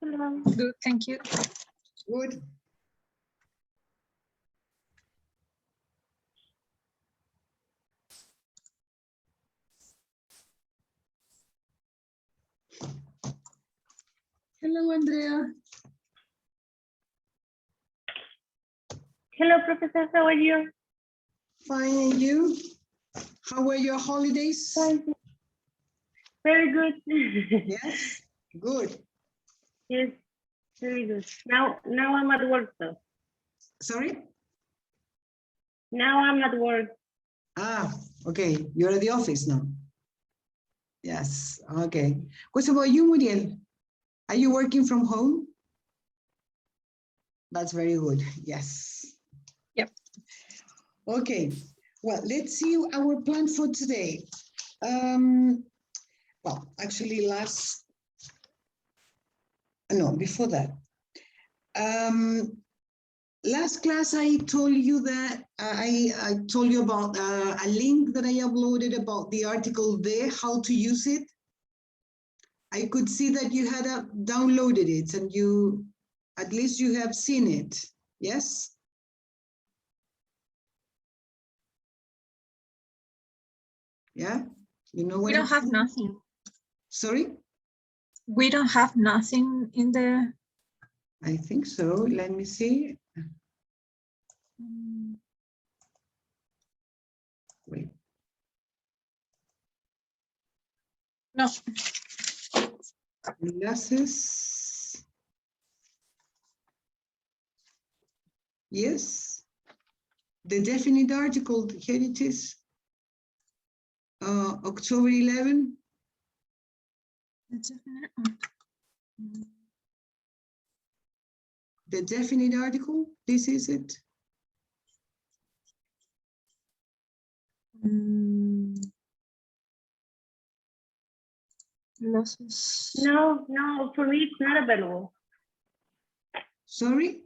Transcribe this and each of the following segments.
Hello. Good, thank you. Good. Hello, Andrea. Hello, Professor. How are you? Fine, and you? How were your holidays? Fine. Very good. Yes, good. Yes, very good. Now I'm at work, though. Sorry? Now I'm at work. Ah, okay. You're at the office now. Yes, okay. What about you, Muriel? Are you working from home? That's very good. Yes. Yep. Okay. Well, let's see our plan for today. Well, actually, before that. Last class, I told you that I told you about a link that I uploaded about the article there, how to use it. I could see that you had downloaded it and at least you have seen it. Yes? Yeah? You know what We don't have nothing. Sorry? We don't have nothing in there. I think so. Let me see. Wait. No. Enlaces. Yes. The definite article, here it is. October 11. The definite article, this is it. No, for me it's not available. Sorry?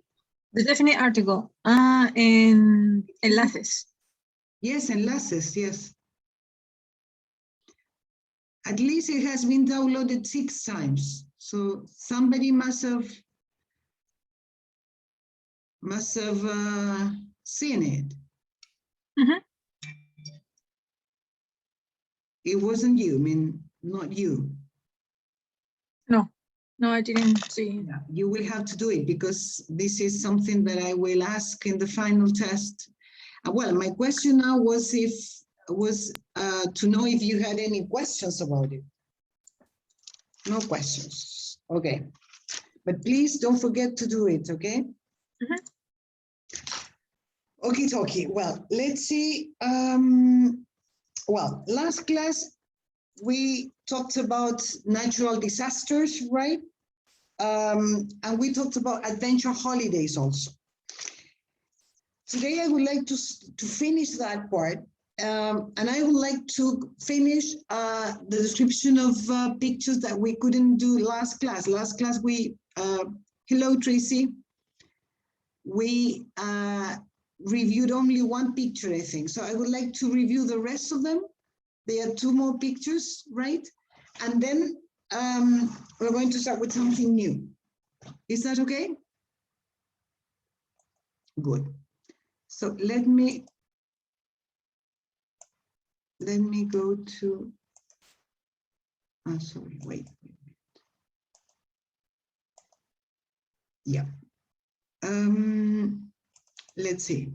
The definite article. En enlaces. Yes, enlaces, yes. At least it has been downloaded 6 times. So somebody must have seen it. Mm-hmm. It wasn't you, I mean, not you. No, I didn't see it. Yeah, you will have to do it because this is something that I will ask in the final test. Well, my question now was to know if you had any questions about it. No questions. Okay. But please don't forget to do it, okay? Mm-hmm. Okay. Well, let's see. Well, last class, we talked about natural disasters, right? And we talked about adventure holidays also. Today, I would like to finish that part. And I would like to finish the description of pictures that we couldn't do last class. Last class, hello, Tracy. We reviewed only one picture, I think. So I would like to review the rest of them. There are 2 more pictures, right? And then we're going to start with something new. Is that okay? Good. So let me go to, sorry, wait. Yeah. Let's see.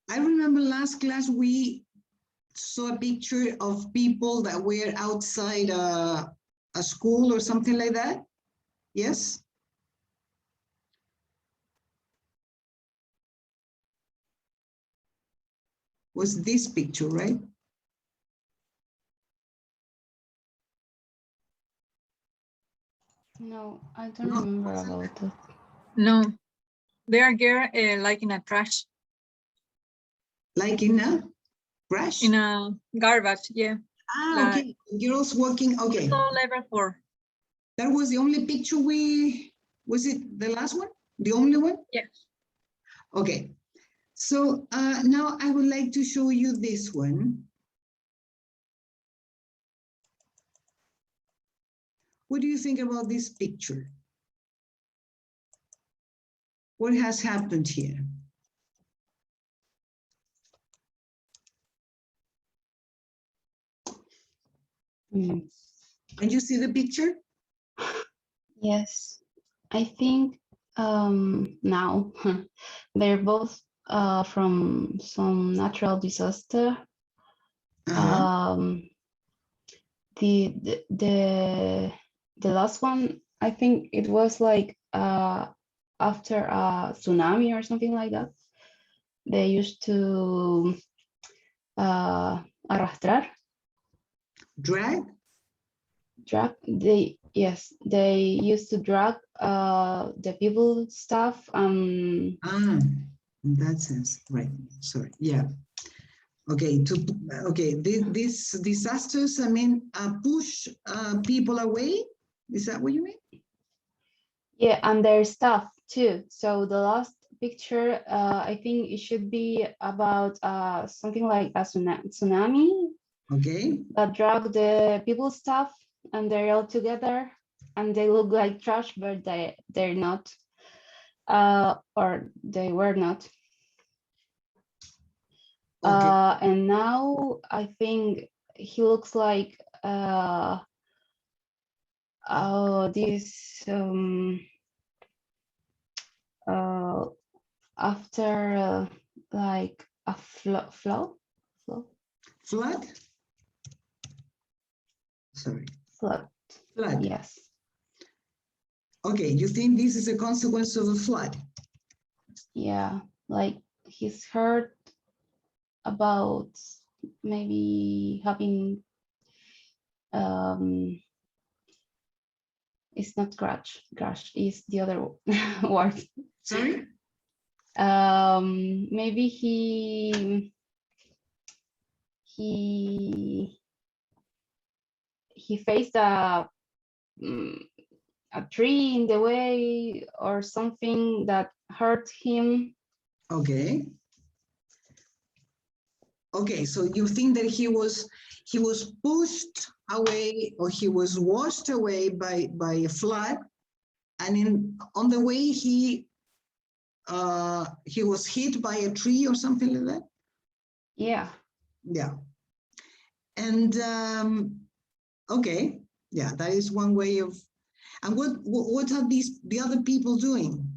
I remember last class we saw a picture of people that were outside a school or something like that. Yes? Was this picture, right? No, I don't remember about that. No, they are like in a trash. Like in a trash? In a garbage, yeah. Ah, okay. Girls walking, okay. Level 4. That was the only picture was it the last one? The only one? Yes. Okay. So now I would like to show you this one. What do you think about this picture? What has happened here? Mm, Can you see the picture? yes, I think now they're both from some natural disaster. Uh-huh. The last one, I think it was like after a tsunami or something like that. They used to arrastrar, Drag? drag. They used to drag the people stuff. In that sense, right? Sorry. Yeah. Okay. These disasters, I mean, push people away. Is that what you mean? Yeah, and their stuff too. So the last picture, I think it should be about something like a tsunami Okay. that drag the people stuff, and they're all together, and they look like trash, but they're not, or they were not. Okay. And now I think he looks like this after like a flood. Flood? Sorry. Flood. Flood. Yes. Okay. You think this is a consequence of a flood? Yeah. Like he's heard about maybe having it's not crash is the other word. Sorry? Maybe he faced a tree in the way or something that hurt him. Okay. Okay, so you think that he was pushed away, or he was washed away by a flood, and on the way he was hit by a tree or something like that? Yeah. Yeah. And okay, yeah, that is one way of. And what are the other people doing?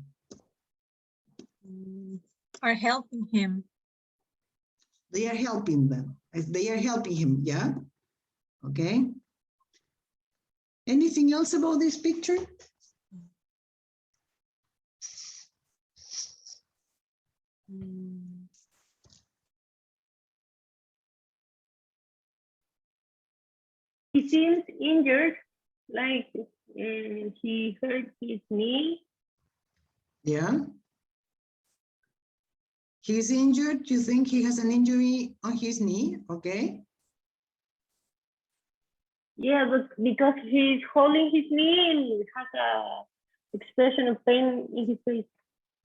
Are helping him. They are helping them. They are helping him, yeah? Okay. Anything else about this picture? He seems injured, like he hurt his knee. Yeah. He's injured. You think he has an injury on his knee? Okay. Yeah, but because he's holding his knee and has a expression of pain in his face.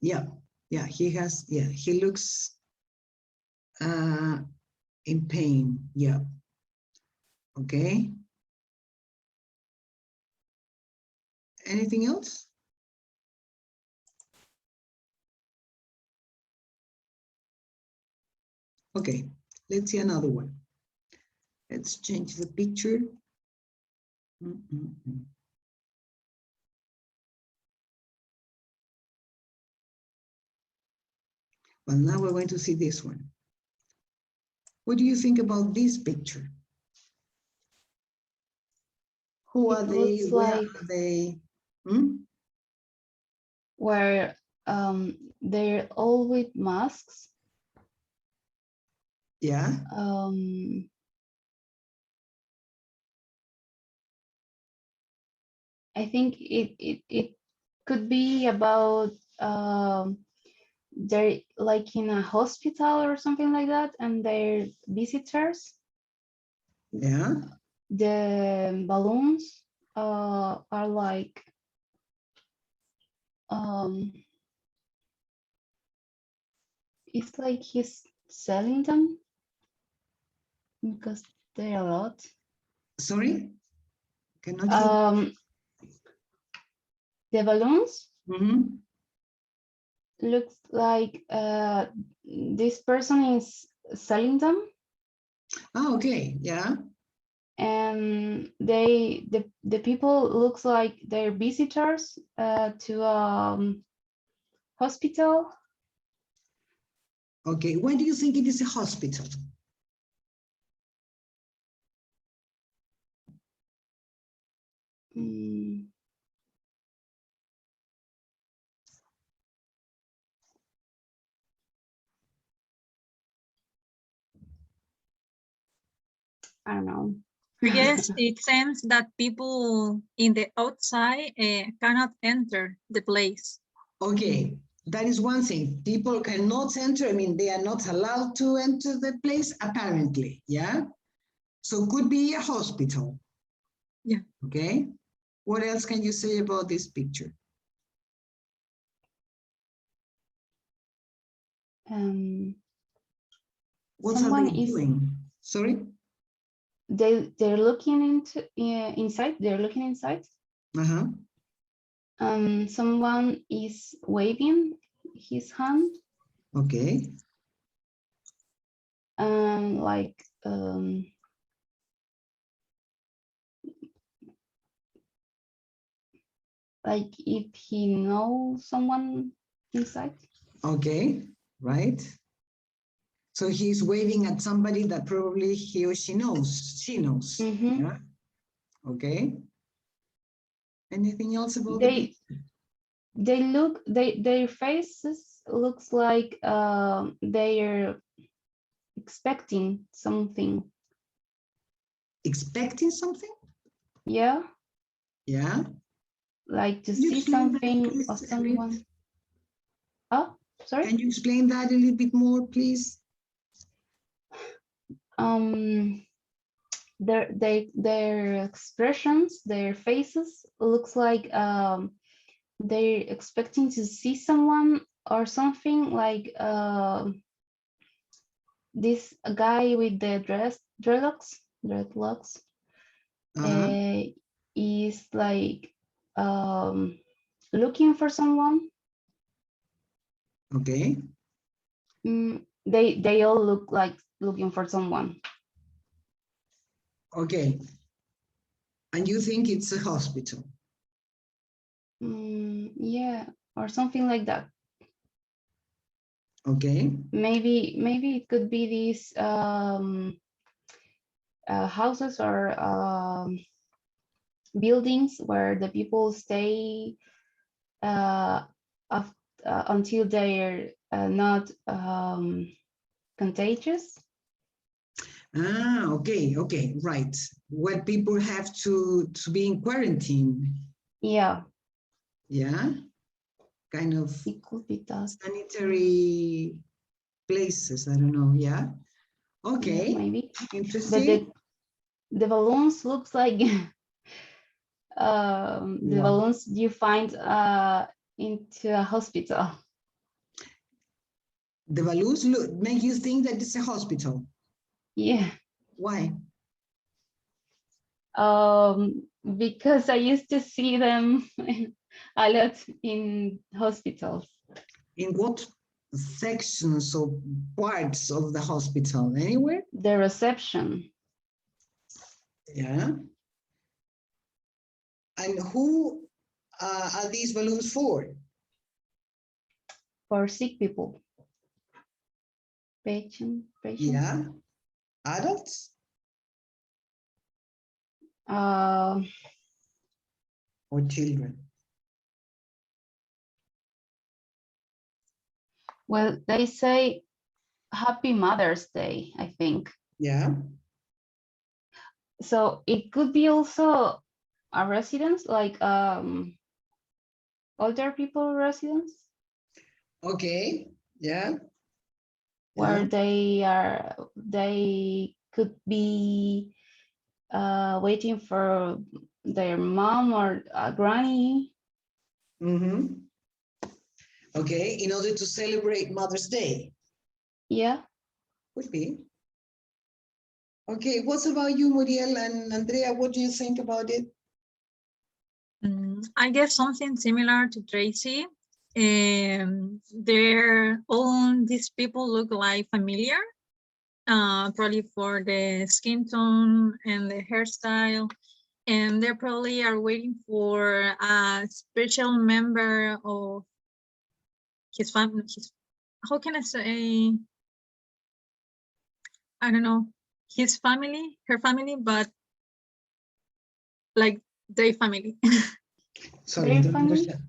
Yeah. Yeah. He has. Yeah. He looks in pain. Yeah. Okay. Anything else? Okay. Let's see another one. Let's change the picture. Well, now we're going to see this one. What do you think about this picture? Who are they? Where are they? Where they're all with masks. Yeah. I think it could be about they're like in a hospital or something like that, and they're visitors. Yeah. The balloons are like it's like he's selling them because they're a lot. Sorry? Cannot hear. The balloons Mhm. looks like this person is selling them, Ah, okay, yeah. and the people looks like they're visitors to hospital. Okay, why do you think it is a hospital? Mm, I don't know. I guess it seems that people in the outside cannot enter the place. Okay, that is one thing. People cannot enter. I mean, they are not allowed to enter the place, apparently. Yeah. So could be a hospital. Yeah. Okay. What else can you say about this picture? What are Someone they is doing? Sorry? they're looking into inside. They're looking inside. Uh-huh. Someone is waving his hand, Okay. like if he knows someone inside. Okay. Right. So he's waving at somebody that probably he or she knows. She knows. Mhm. Yeah. Okay. Anything else about the picture? Their faces looks like they're expecting something. Expecting something? Yeah, Yeah. like to Can you see explain that, something please, or a bit? someone. Oh, sorry. Can you explain that a little bit more, please? Their expressions, their faces looks like they're expecting to see someone or something, like this guy with the dreadlocks Uh-huh. is like looking for someone. Okay. They all look like looking for someone. Okay. And you think it's a hospital? Yeah, or something like that. Okay. Maybe it could be these houses or buildings where the people stay until they're not contagious. Ah, okay, okay, right. Where people have to be in quarantine. Yeah, Yeah. Kind of it could be that. sanitary places. I don't know. Yeah. Okay. Yeah, maybe. But Interesting. the balloons looks like the What? balloons you find into a hospital. The balloons look make you think that it's a hospital. Yeah. Why? Because I used to see them a lot in hospitals. In what sections or parts of the hospital? Anywhere? The reception. Yeah. And who are these balloons for? For sick people. Patients. Yeah. Adults Uh, or children? well, they say Happy Mother's Day, I think. Yeah. So it could be also a residence, like older people residence, Okay. Yeah. where Yeah. they could be waiting for their mom or a granny. Mm-hmm. Okay. In order to celebrate Mother's Day. Yeah. Could be. Okay. What's about you, Muriel and Andrea? What do you think about it? I guess something similar to Tracy. These people look like familiar, probably for the skin tone and the hairstyle, and they probably are waiting for a special member of his family. How can I say? I don't know, his family, her family, but like their family. Sorry, Their I don't family? understand.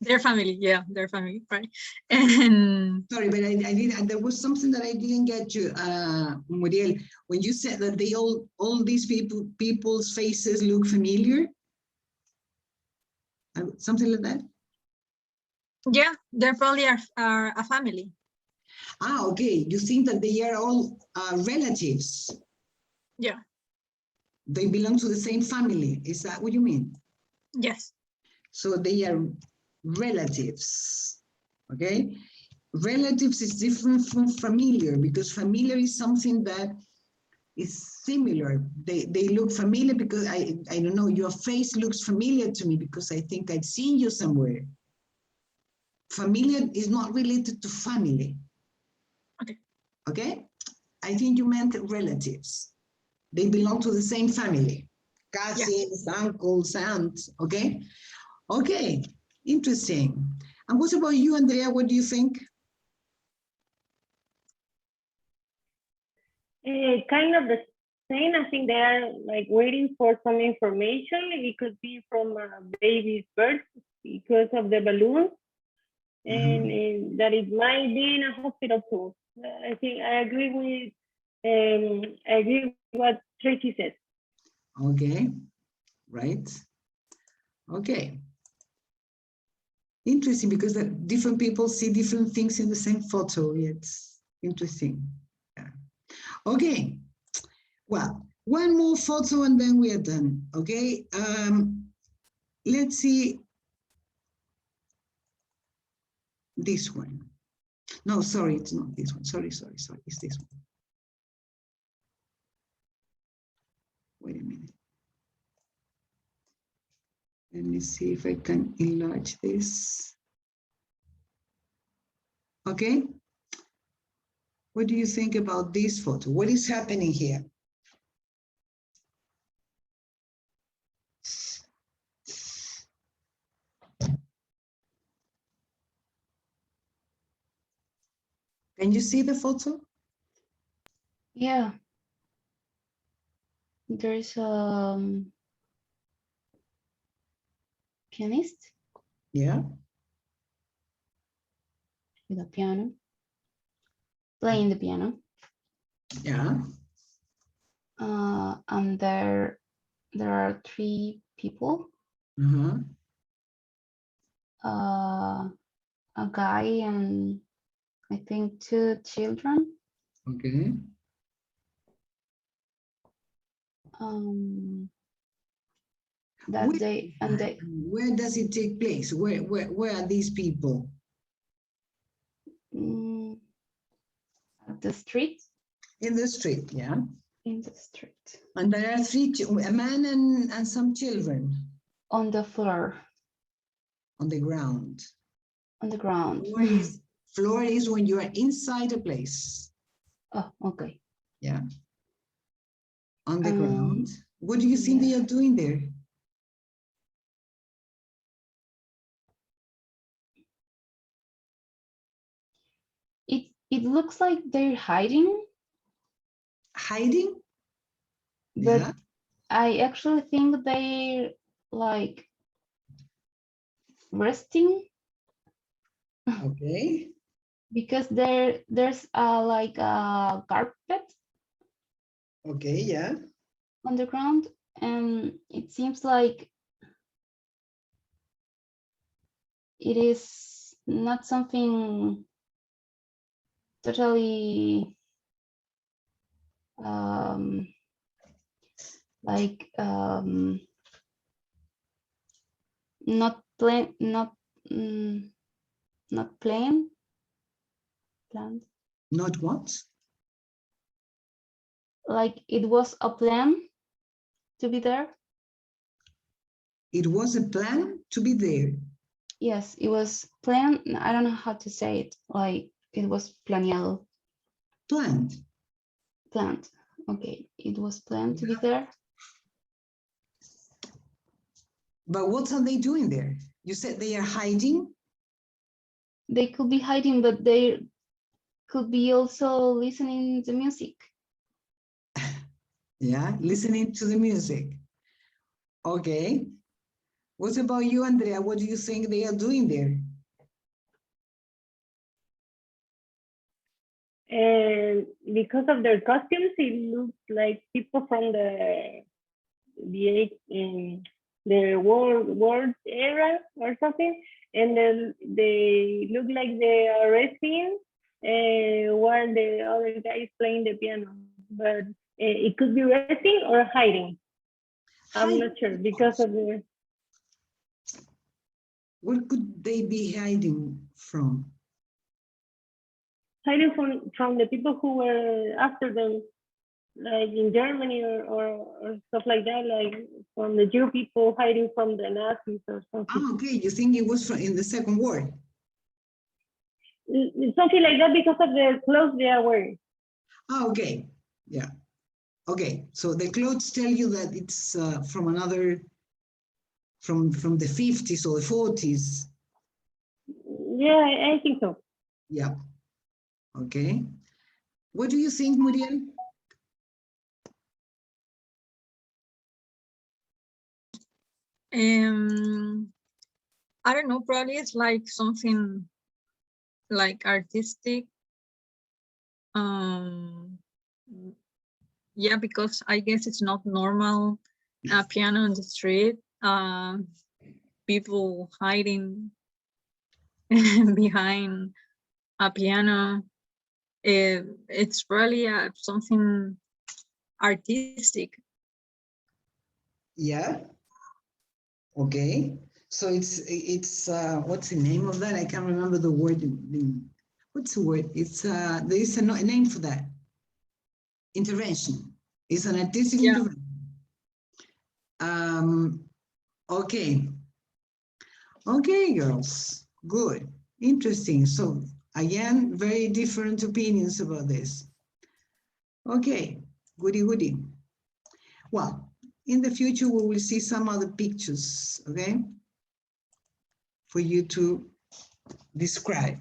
Their family, yeah, their family, right? And Sorry, but I did. There was something that I didn't get you, Muriel. When you said that they all these people's faces look familiar, something like that. yeah, they probably are a family. Ah, okay. You think that they are all relatives? Yeah. They belong to the same family. Is that what you mean? Yes. So they are relatives. Okay. Relatives is different from familiar because familiar is something that is similar. They look familiar because I don't know, your face looks familiar to me because I think I've seen you somewhere. Familiar is not related to family. Okay. Okay? I think you meant relatives. They belong to the same family. Cousins, uncles, aunts, okay? Okay, interesting. And what about you, Andrea? What do you think? Kind of the same. I think they are like waiting for some information. It could be from a baby's birth because of the balloon, and that it might be in a hospital too. I think I agree with what Tracy said. Okay, right. Okay. Interesting because that different people see different things in the same photo. It's interesting. Yeah. Okay. Well, one more photo and then we are done. Okay. Let's see this one. No, sorry, it's not this one. Sorry. It's this one. Wait a minute. Let me see if I can enlarge this. Okay. What do you think about this photo? What is happening here? Can you see the photo? Yeah. There's a pianist Yeah. with a piano, playing the piano. Yeah. And there are 3 people, Uh-huh. a guy and I think 2 children. Okay. Where does it take place? Where are these people? At the street. In the street, yeah. In the street. And there are 3, a man and some children. On the floor. On the ground. On the ground. Floor is when you are inside a place. Oh, okay. Yeah. On the ground. What do you think yeah. they are doing there? It looks like they're hiding. Hiding? But Yeah. I actually think they're like resting. Okay. Because there's like a carpet. Okay, yeah. On the ground, and it seems like it is not something totally like not plain, not plain, planned. Not what? Like it was a plan to be there. It was a plan to be there. Yes, it was planned. I don't know how to say it. Like it was planeado. Planned. Planned. Okay, it was planned to be there. But what are they doing there? You said they are hiding? They could be hiding, but they could be also listening to music. Yeah, listening to the music. Okay. What about you, Andrea? What do you think they are doing there? And because of their costumes, it looks like people from the world era or something, and then they look like they are resting while the other guy is playing the piano. But it could be resting or hiding. I'm not sure because of the. What could they be hiding from? Hiding from the people who were after them, like in Germany or stuff like that, like from the Jew people hiding from the Nazis or something. Oh, okay. You think it was in the Second War? Something like that because of the clothes they are wearing. Oh, okay. Yeah. Okay. So the clothes tell you that it's from another, from the 50s or the 40s. Yeah, I think so. Yeah. Okay. What do you think, Muriel? I don't know, probably it's like something like artistic. Yeah, because I guess it's not normal piano on the street. People hiding behind a piano. It's probably something artistic. Yeah. Okay. So it's what's the name of that? I can't remember the word. What's the word? It's there is a name for that. Intervention. It's an artistic intervention. Okay. Okay, girls. Good. Interesting. So again, very different opinions about this. Okay. Goody goody. Well, in the future, we will see some other pictures, okay, for you to describe.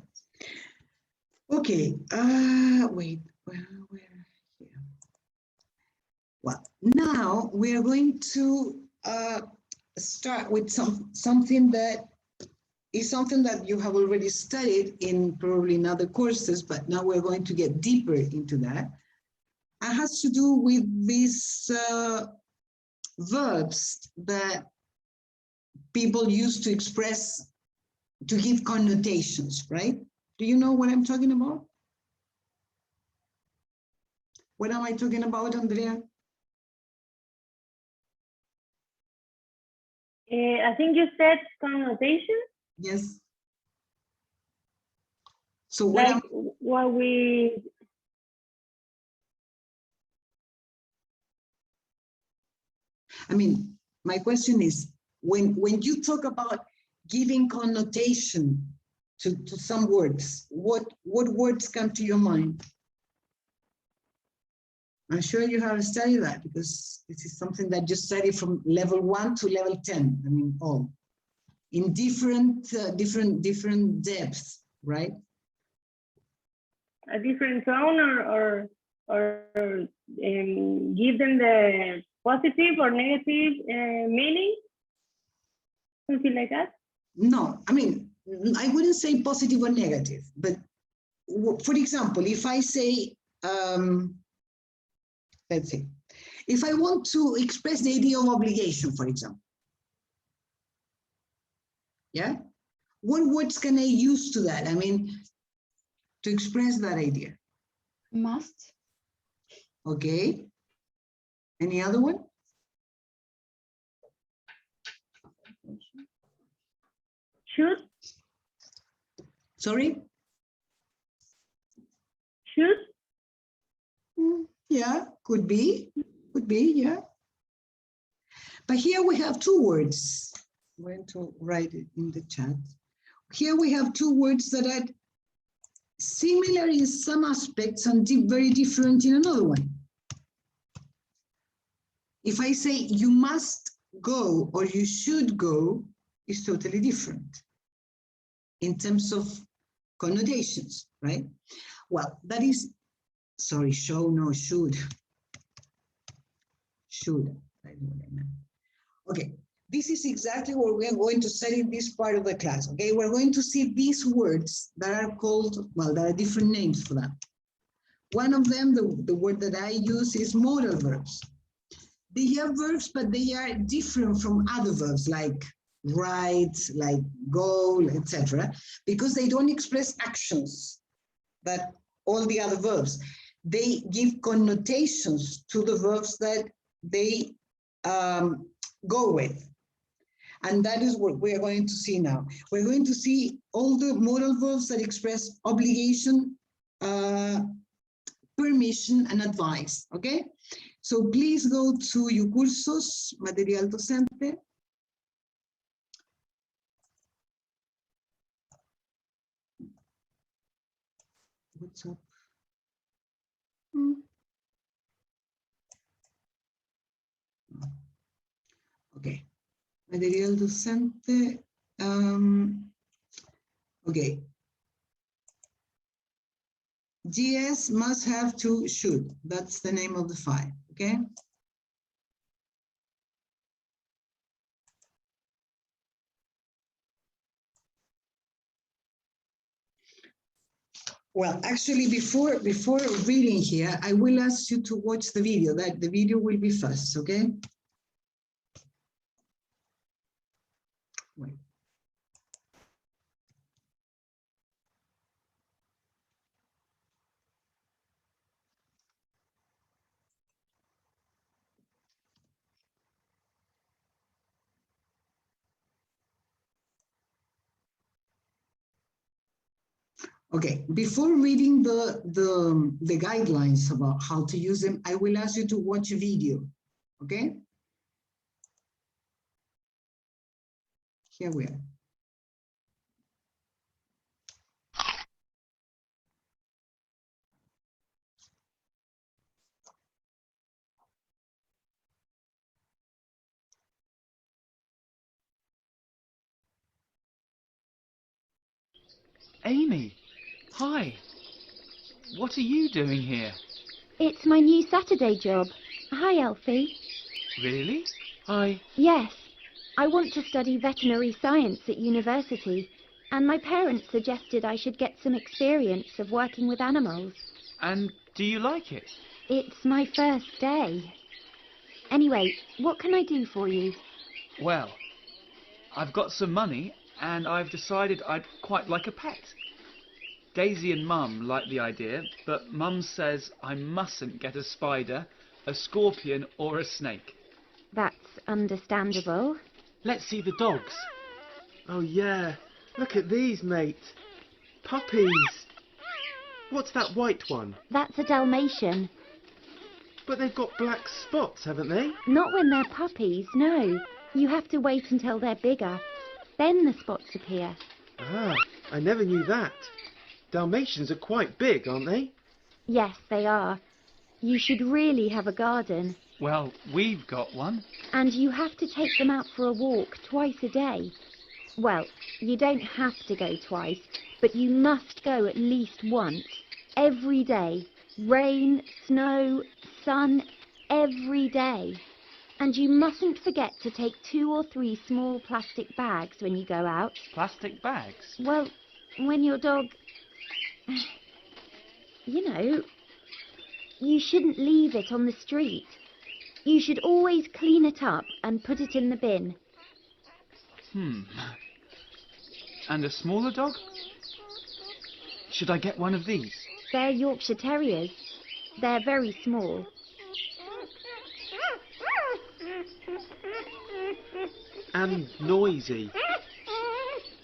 Okay, wait, where here? Well, now we are going to start with something that is something that you have already studied in probably in other courses, but now we're going to get deeper into that. It has to do with these verbs that people use to express, to give connotations, right? Do you know what I'm talking about? What am I talking about, Andrea? I think you said connotation. Yes. So what like what we. I mean, my question is, when you talk about giving connotation to some words, what words come to your mind? I'm sure you have studied that because this is something that you study from level 1 to level 10. I mean, all in different depths, right? A different tone or give them the positive or negative meaning, something like that. No, I mean, I wouldn't say positive or negative, but for example, if I say, let's say, if I want to express the idea of obligation, for example, yeah, what words can I use to that? I mean, to express that idea. Must. Okay. Any other one? Should. Sorry? Should. Yeah, could be, yeah. But here we have two words. I'm going to write it in the chat. Here we have two words that are similar in some aspects and very different in another one. If I say you must go or you should go, it's totally different in terms of connotations, right? Well, that is, sorry, show, no, should. Should, I know what I meant. Okay, this is exactly what we are going to study in this part of the class, okay? We're going to see these words that are called, well, there are different names for them. One of them, the word that I use is modal verbs. They have verbs, but they are different from other verbs like write, like go, etc., because they don't express actions that all the other verbs. They give connotations to the verbs that they go with. And that is what we are going to see now. We're going to see all the modal verbs that express obligation, permission, and advice, okay? So please go to your cursos, material docente. What's up? Okay, material docente. Okay. GS must have to should. That's the name of the file, okay? Well, actually, before reading here, I will ask you to watch the video. That the video will be first, okay? Wait. Okay, before reading the guidelines about how to use them, I will ask you to watch a video, okay? Here we are. Amy, hi. What are you doing here? It's my new Saturday job. Hi, Elfie. Really? Yes, I want to study veterinary science at university, and my parents suggested I should get some experience of working with animals. And do you like it? It's my first day. Anyway, what can I do for you? Well, I've got some money and I've decided I'd quite like a pet. Daisy and Mum like the idea, but Mum says I mustn't get a spider, a scorpion or a snake. That's understandable. Let's see the dogs. Oh yeah, look at these, mate. Puppies. What's that white one? That's a Dalmatian. But they've got black spots, haven't they? Not when they're puppies, no. You have to wait until they're bigger. Then the spots appear. Ah, I never knew that. Dalmatians are quite big, aren't they? Yes, they are. You should really have a garden. Well, we've got one. And you have to take them out for a walk twice a day. Well, you don't have to go twice, but you must go at least once. Every day. Rain, snow, sun, every day. And you mustn't forget to take 2 or 3 small plastic bags when you go out. Plastic bags? Well, when your dog... You know, you shouldn't leave it on the street. You should always clean it up and put it in the bin. And a smaller dog? Should I get one of these? They're Yorkshire Terriers. They're very small. And noisy.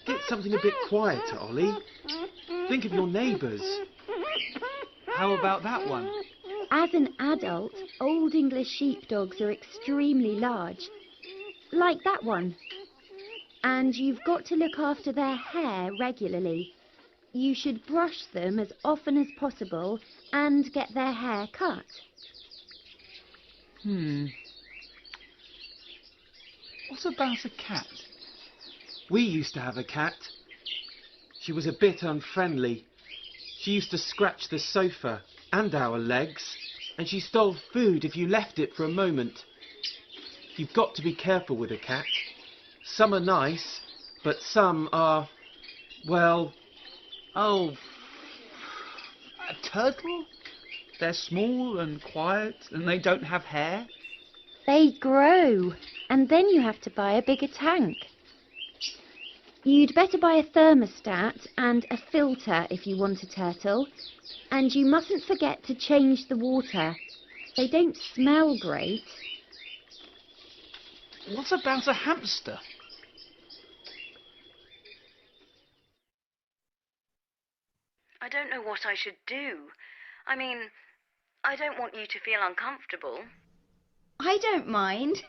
Get something a bit quieter, Ollie. Think of your neighbours. How about that one? As an adult, Old English sheepdogs are extremely large. like that one. And you've got to look after their hair regularly. You should brush them as often as possible and get their hair cut. What about a cat? We used to have a cat. She was a bit unfriendly. She used to scratch the sofa and our legs, and she stole food if you left it for a moment. You've got to be careful with a cat. Some are nice, but some are, well, Oh, a turtle? They're small and quiet and they don't have hair. They grow, and then you have to buy a bigger tank. You'd better buy a thermostat and a filter if you want a turtle. And you mustn't forget to change the water. They don't smell great. What about a hamster? I don't know what I should do. I mean, I don't want you to feel uncomfortable. I don't mind.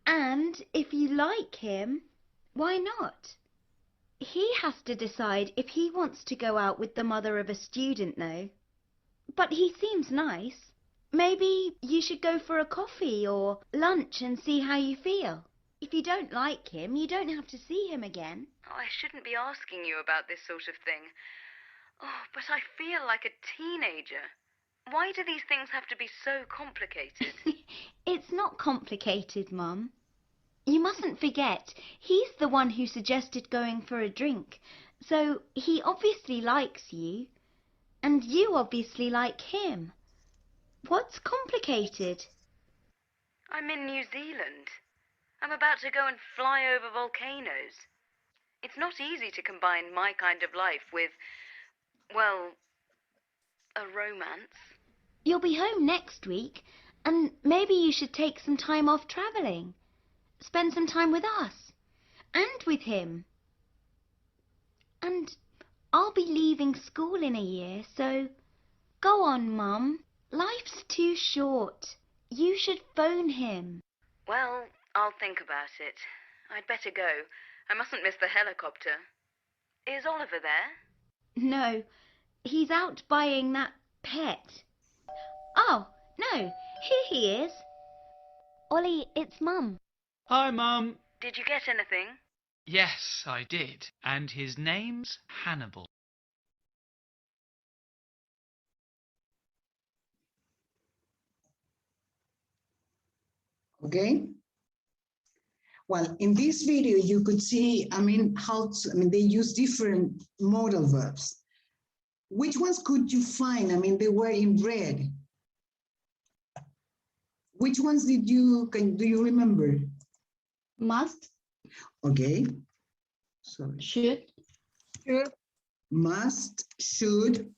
And if you like him, why not? He has to decide if he wants to go out with the mother of a student, though. But he seems nice. Maybe you should go for a coffee or lunch and see how you feel. If you don't like him, you don't have to see him again. Oh, I shouldn't be asking you about this sort of thing. Oh, but I feel like a teenager. Why do these things have to be so complicated? It's not complicated, Mum. You mustn't forget, he's the one who suggested going for a drink. So he obviously likes you, and you obviously like him. What's complicated? I'm in New Zealand. I'm about to go and fly over volcanoes. It's not easy to combine my kind of life with, well, a romance. You'll be home next week, and maybe you should take some time off travelling. Spend some time with us, and with him. And I'll be leaving school in a year, so go on, Mum. Life's too short. You should phone him. Well, I'll think about it. I'd better go. I mustn't miss the helicopter. Is Oliver there? No, he's out buying that pet. Oh, no, here he is. Ollie, it's Mum. Hi, Mum. Did you get anything? Yes, I did. And his name's Hannibal. Okay. Well, in this video, you could see, they use different modal verbs. Which ones could you find? They were in red. Which ones do you remember? Must, Okay. Sorry. should, Should, Must, should,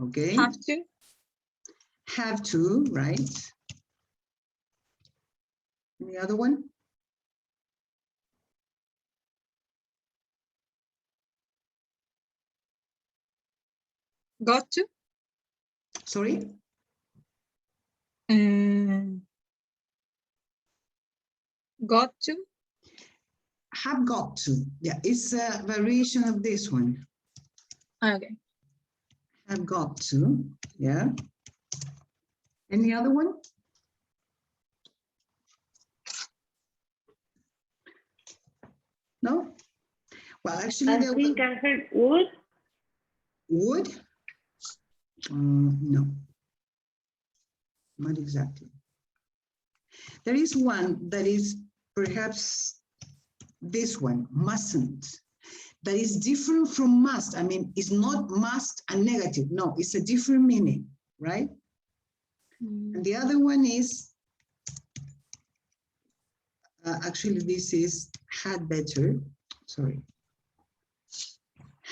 okay. have to, Have to, right? Any other one? got to, Sorry? got to, Have got to. Yeah, it's a variation of this one. okay. Have got to, yeah. Any other one? No? Well, actually, I there was think I heard would. would. No, not exactly. There is one that is perhaps this one, mustn't. That is different from must. It's not must and negative. No, it's a different meaning, right? And the other one is, actually, this is had better. Sorry.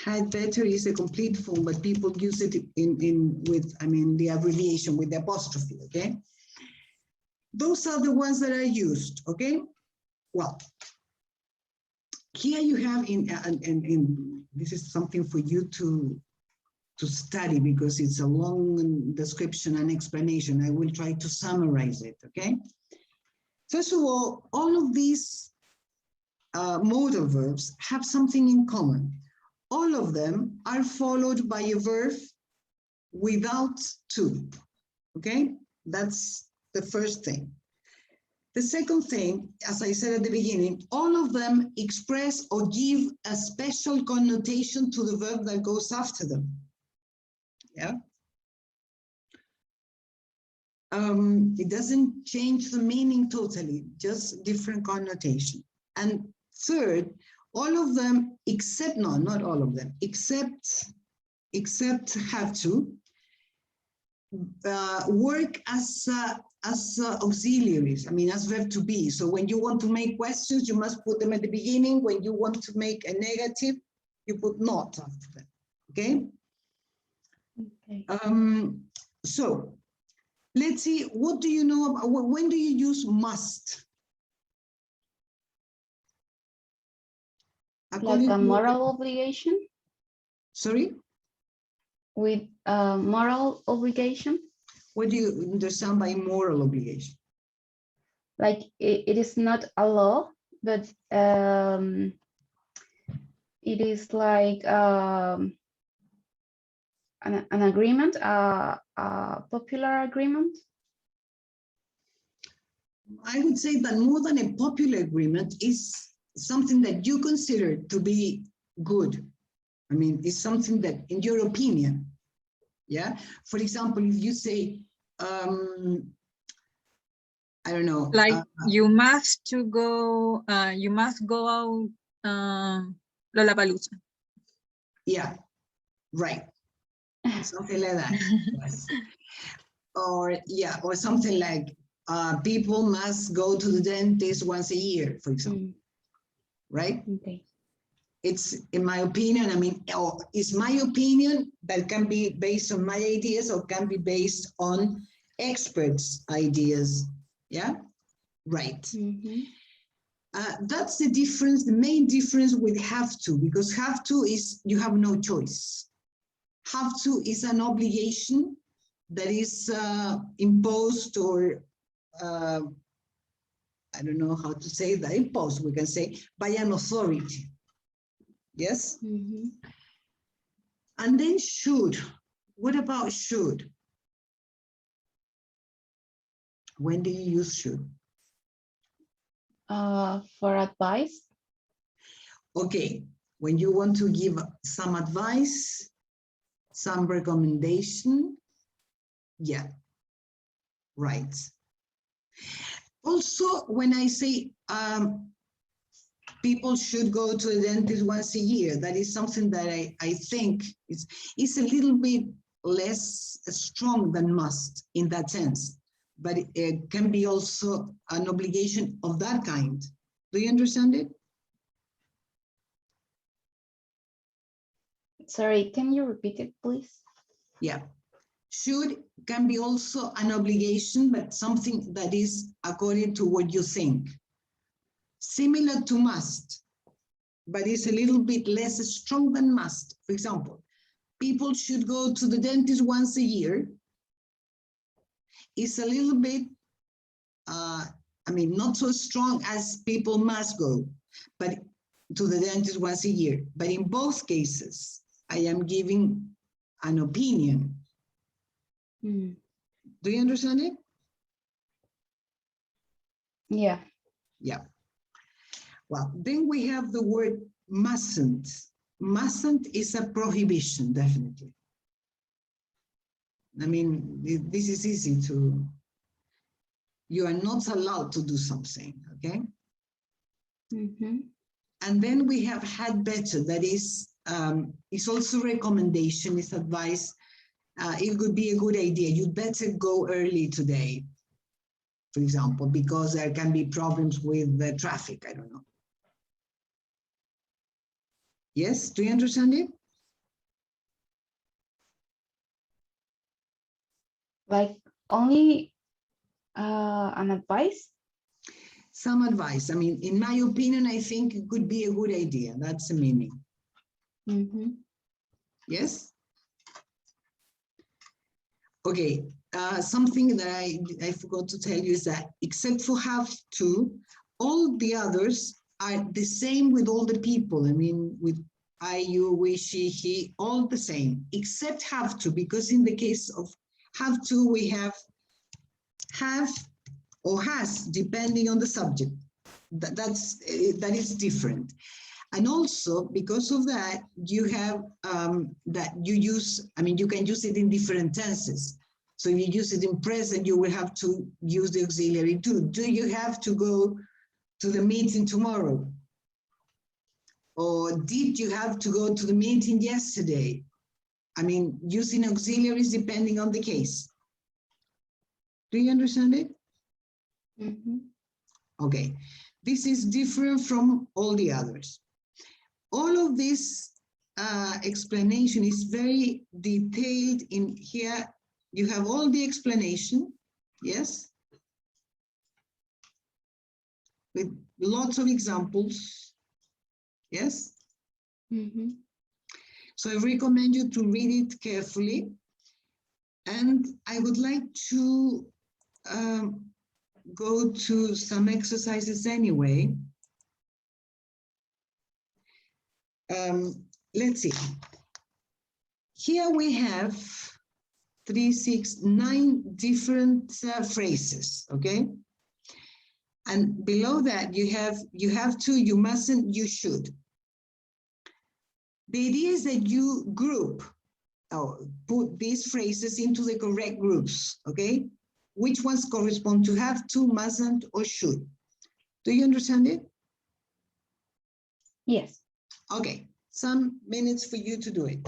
Had better is a complete form, but people use it with the abbreviation with the apostrophe, okay? Those are the ones that are used, okay? Well, here you have in this is something for you to study because it's a long description and explanation. I will try to summarize it, okay? First of all of these modal verbs have something in common. All of them are followed by a verb without to. Okay, that's the first thing. The second thing, as I said at the beginning, all of them express or give a special connotation to the verb that goes after them. Yeah. It doesn't change the meaning totally, just different connotation. And third, all of them except, no, not all of them, except have to, work as auxiliaries, I mean, as verb to be. So when you want to make questions, you must put them at the beginning. When you want to make a negative, you put not after them, okay? Okay. So let's see, what do you know about, when do you use must? Like a moral obligation? Sorry? With a moral obligation? What do you understand by moral obligation? Like it is not a law, but it is like an agreement, a popular agreement. I would say that more than a popular agreement is something that you consider to be good. I mean, it's something that, in your opinion, yeah. For example, if you say, I don't know, Like you must go out Lollapalooza. Yeah, right. Something like that. Yes. Or yeah, or something like people must go to the dentist once a year, for example. Right? Okay. It's, in my opinion, I mean, it's my opinion that can be based on my ideas or can be based on experts' ideas. Yeah, right. That's the difference, the main difference with have to, because have to is you have no choice. Have to is an obligation that is imposed or I don't know how to say that, imposed, we can say, by an authority. Yes? And then should. What about should? When do you use should? For advice? Okay, when you want to give some advice, some recommendation, yeah, right. Also, when I say people should go to the dentist once a year, that is something that I think is a little bit less strong than must in that sense, but it can be also an obligation of that kind. Do you understand it? Sorry, can you repeat it, please? Yeah. Should can be also an obligation, but something that is according to what you think. Similar to must, but it's a little bit less strong than must. For example, people should go to the dentist once a year. It's a little bit, I mean, not so strong as people must go, but to the dentist once a year. But in both cases, I am giving an opinion. Do you understand it? Yeah. Yeah. Well, then we have the word mustn't. Mustn't is a prohibition, definitely. I mean, this is easy to, you are not allowed to do something, okay? And then we have had better, that is, it's also recommendation, it's advice. It could be a good idea. You'd better go early today, for example, because there can be problems with the traffic, I don't know. Yes, do you understand it? Like only an advice? Some advice. I mean, in my opinion, I think it could be a good idea. That's the meaning. Yes? Okay, something that I forgot to tell you is that except for have to, all the others are the same with all the people. I mean, with I, you, we, she, he, all the same, except have to, because in the case of have to, we have or has, depending on the subject. That is different. And also, because of that, you have that you use, I mean, you can use it in different tenses. So if you use it in present, you will have to use the auxiliary do. Do you have to go to the meeting tomorrow? Or did you have to go to the meeting yesterday? I mean, using auxiliaries depending on the case. Do you understand it? Mhm. Okay, this is different from all the others. All of this explanation is very detailed in here. You have all the explanation, yes? With lots of examples, yes? Mhm. So I recommend you to read it carefully. And I would like to go to some exercises anyway. Let's see. Here we have 3, 6, 9 different phrases, okay? And below that you have to, you mustn't, you should. The idea is that you group or put these phrases into the correct groups, okay? Which ones correspond to have to, mustn't, or should. Do you understand it? Yes. Okay, some minutes for you to do it.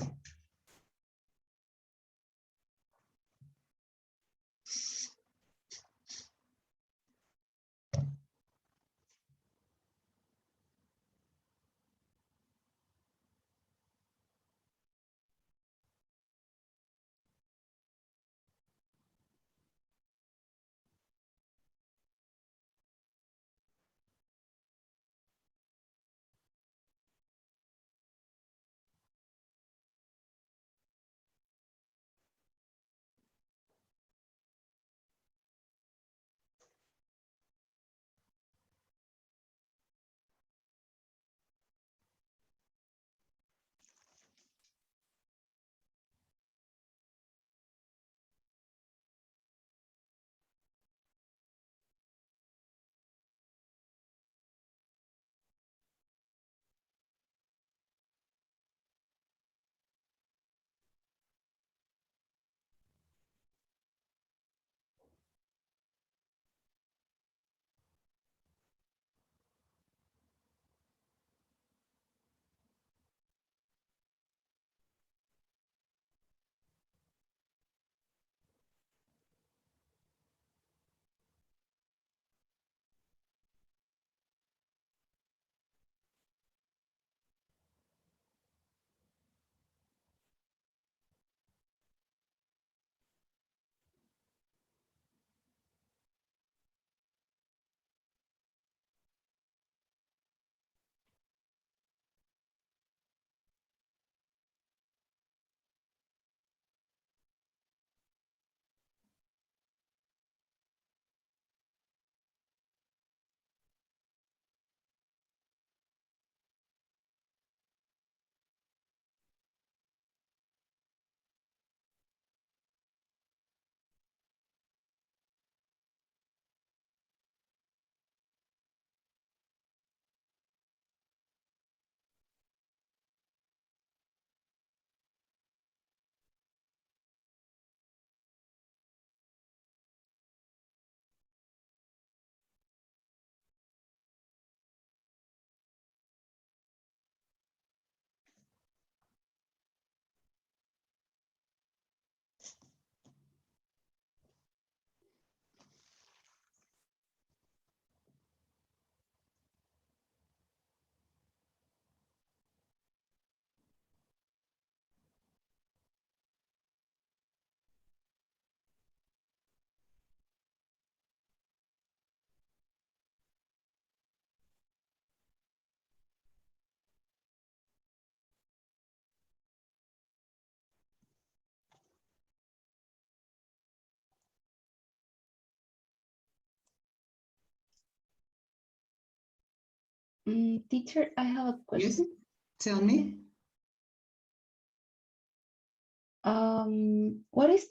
Teacher, I have a question. Yes, tell me. What is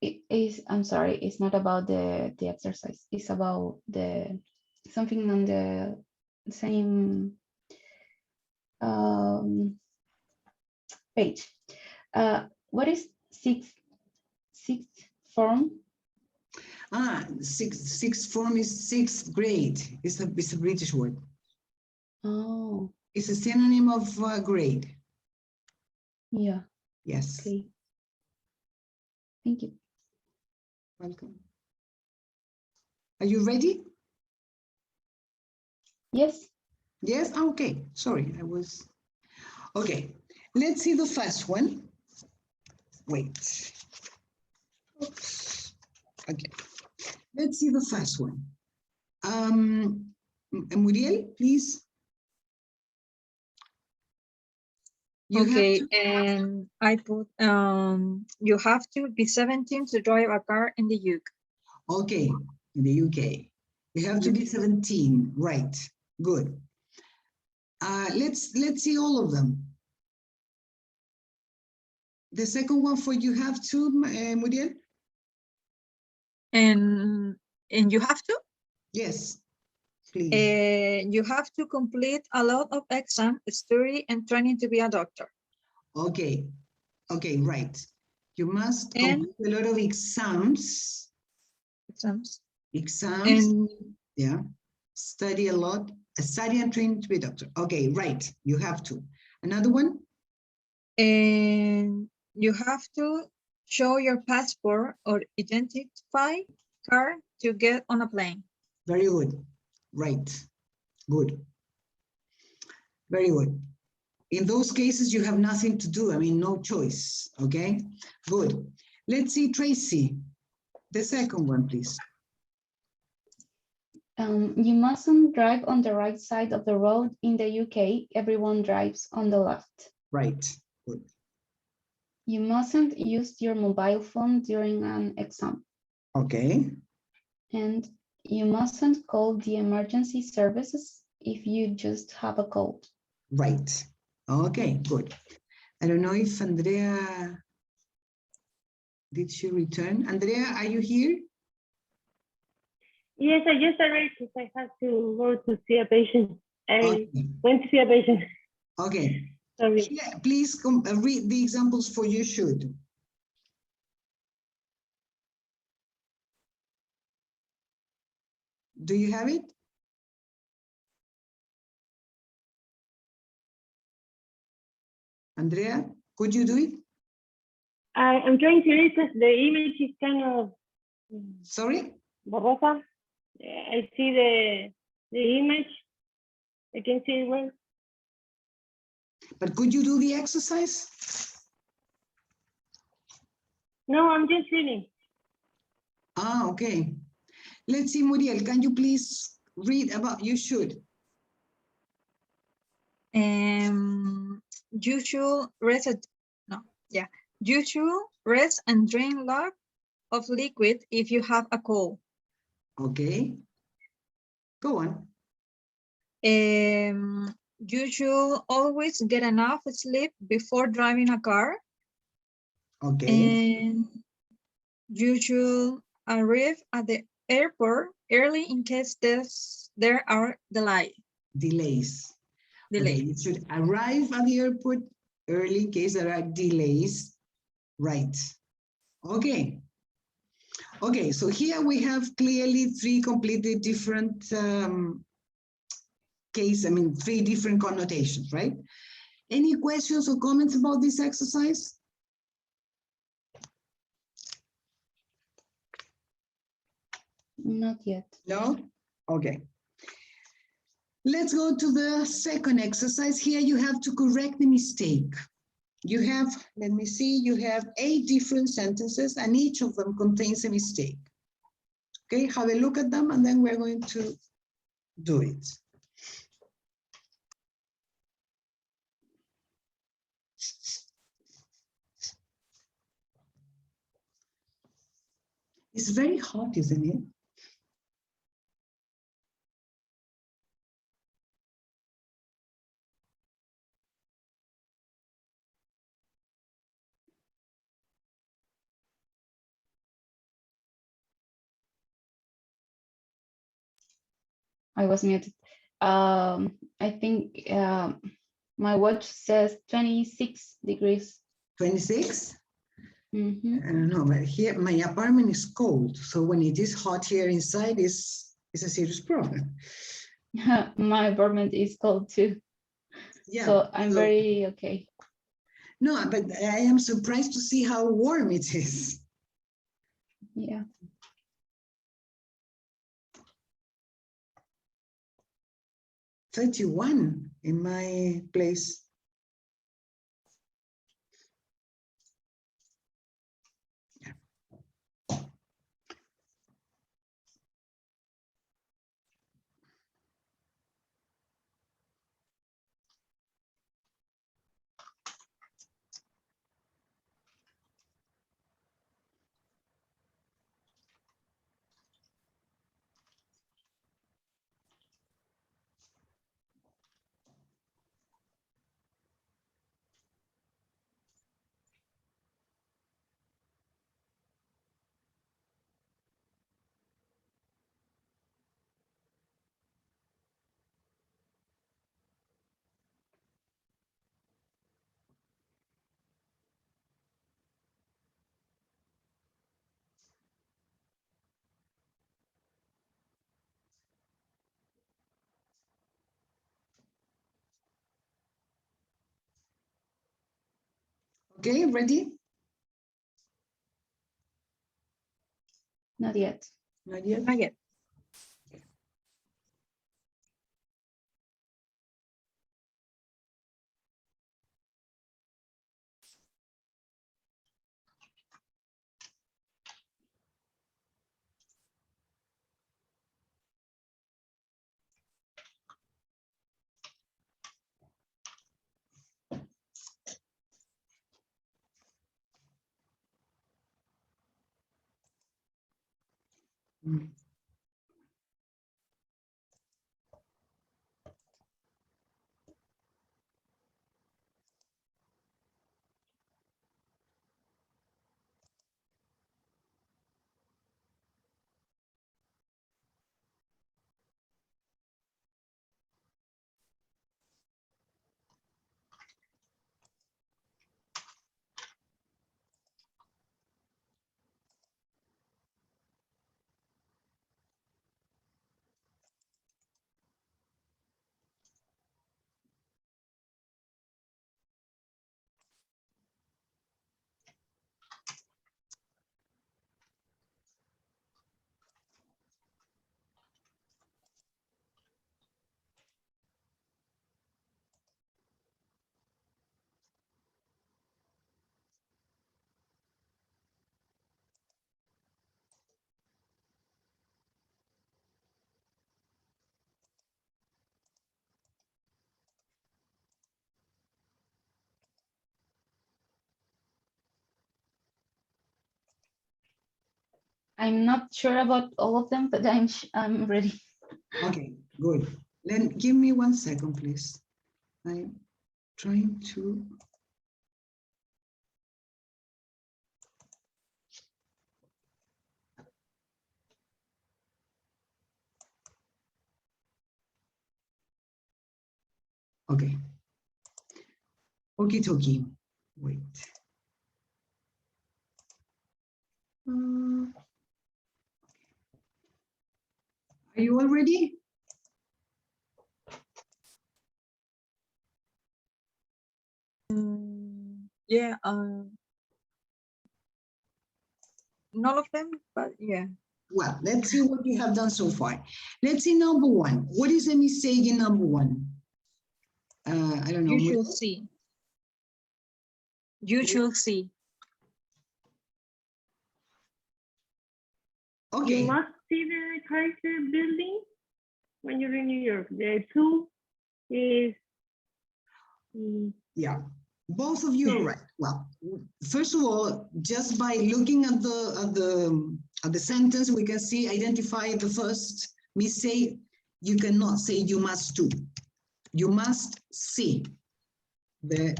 it is I'm sorry, it's not about the exercise. It's about the something on the same page. What is sixth form? Sixth form is sixth grade. It's a British word. Oh, It's a synonym of grade. yeah. Yes. Okay. Thank you. Welcome. Are you ready? Yes. Yes. Okay. Sorry, I was. Okay. Let's see the first one. Wait. Oops. Okay. Let's see the first one. Muriel, please. You have Okay, to- and I put you have to be 17 to drive a car in the UK. Okay, in the UK. You have to be 17, right? Good. Let's see all of them. The second one for you have to, Muriel? And you have to Yes, please. you have to complete a lot of exam, study, and training to be a doctor. Okay, okay, right. You must And complete a lot of exams. exams. Exams, And yeah. Study a lot, study and train to be a doctor. Okay, right, you have to. Another one? and you have to show your passport or identify card to get on a plane. Very good, right, good. Very good. In those cases, you have nothing to do. I mean, no choice, okay? Good. Let's see, Tracy, the second one, please. You mustn't drive on the right side of the road in the UK. Everyone drives on the left. Right, good. You mustn't use your mobile phone during an exam. Okay, And you mustn't call the emergency services if you just have a cold. right. Okay, good. I don't know if Andrea, did she return? Andrea, are you here? Yes, I just arrived because I had to go to see a patient. I Okay, went to see a patient. okay. Sorry. Yeah, please read the examples for you should. Do you have it? Andrea, could you do it? I'm trying to read because the image is kind of Sorry? borrosa. I see the image. I can see it well. But could you do the exercise? No, I'm just reading. Ah, okay. Let's see, Muriel, can you please read about, you should. You should rest. No, yeah. You should rest and drink lots of liquid if you have a cold. Okay. Go on. You should always get enough sleep before driving a car. Okay. And you should arrive at the airport early in case there are delays. Delays. Okay, you should arrive at the airport early in case there are delays. Right. Okay. Okay, so here we have clearly three completely different three different connotations, right? Any questions or comments about this exercise? Not yet. No? Okay. Let's go to the second exercise. Here you have to correct the mistake. You have, let me see, you have 8 different sentences and each of them contains a mistake. Okay, have a look at them and then we're going to do it. It's very hot, isn't it? I was muted. I think my watch says 26 degrees. 26? Mhm. I don't know, but here my apartment is cold. So when it is hot here inside, it's a serious problem. My apartment is cold too, Yeah. so I'm very okay. No, but I am surprised to see how warm it is. Yeah. "31 in my place. Okay, ready? Not yet. Not yet? Not yet. Mm. I'm not sure about all of them, but I'm ready. Okay, good. Then give me 1 second, please. I'm trying to. Okay. Okie dokie. Wait. Are you all ready? Yeah, none of them, but yeah. Well, let's see what you have done so far. Let's see number 1. What is a mistake in number 1? I don't know. You should see. You should see. Okay. You must see the Chrysler building when you're in New York. The 2 is. Yeah, both of you are right. Well, first of all, just by looking at the sentence, we can see identify the first mistake. You cannot say you must do. You must see the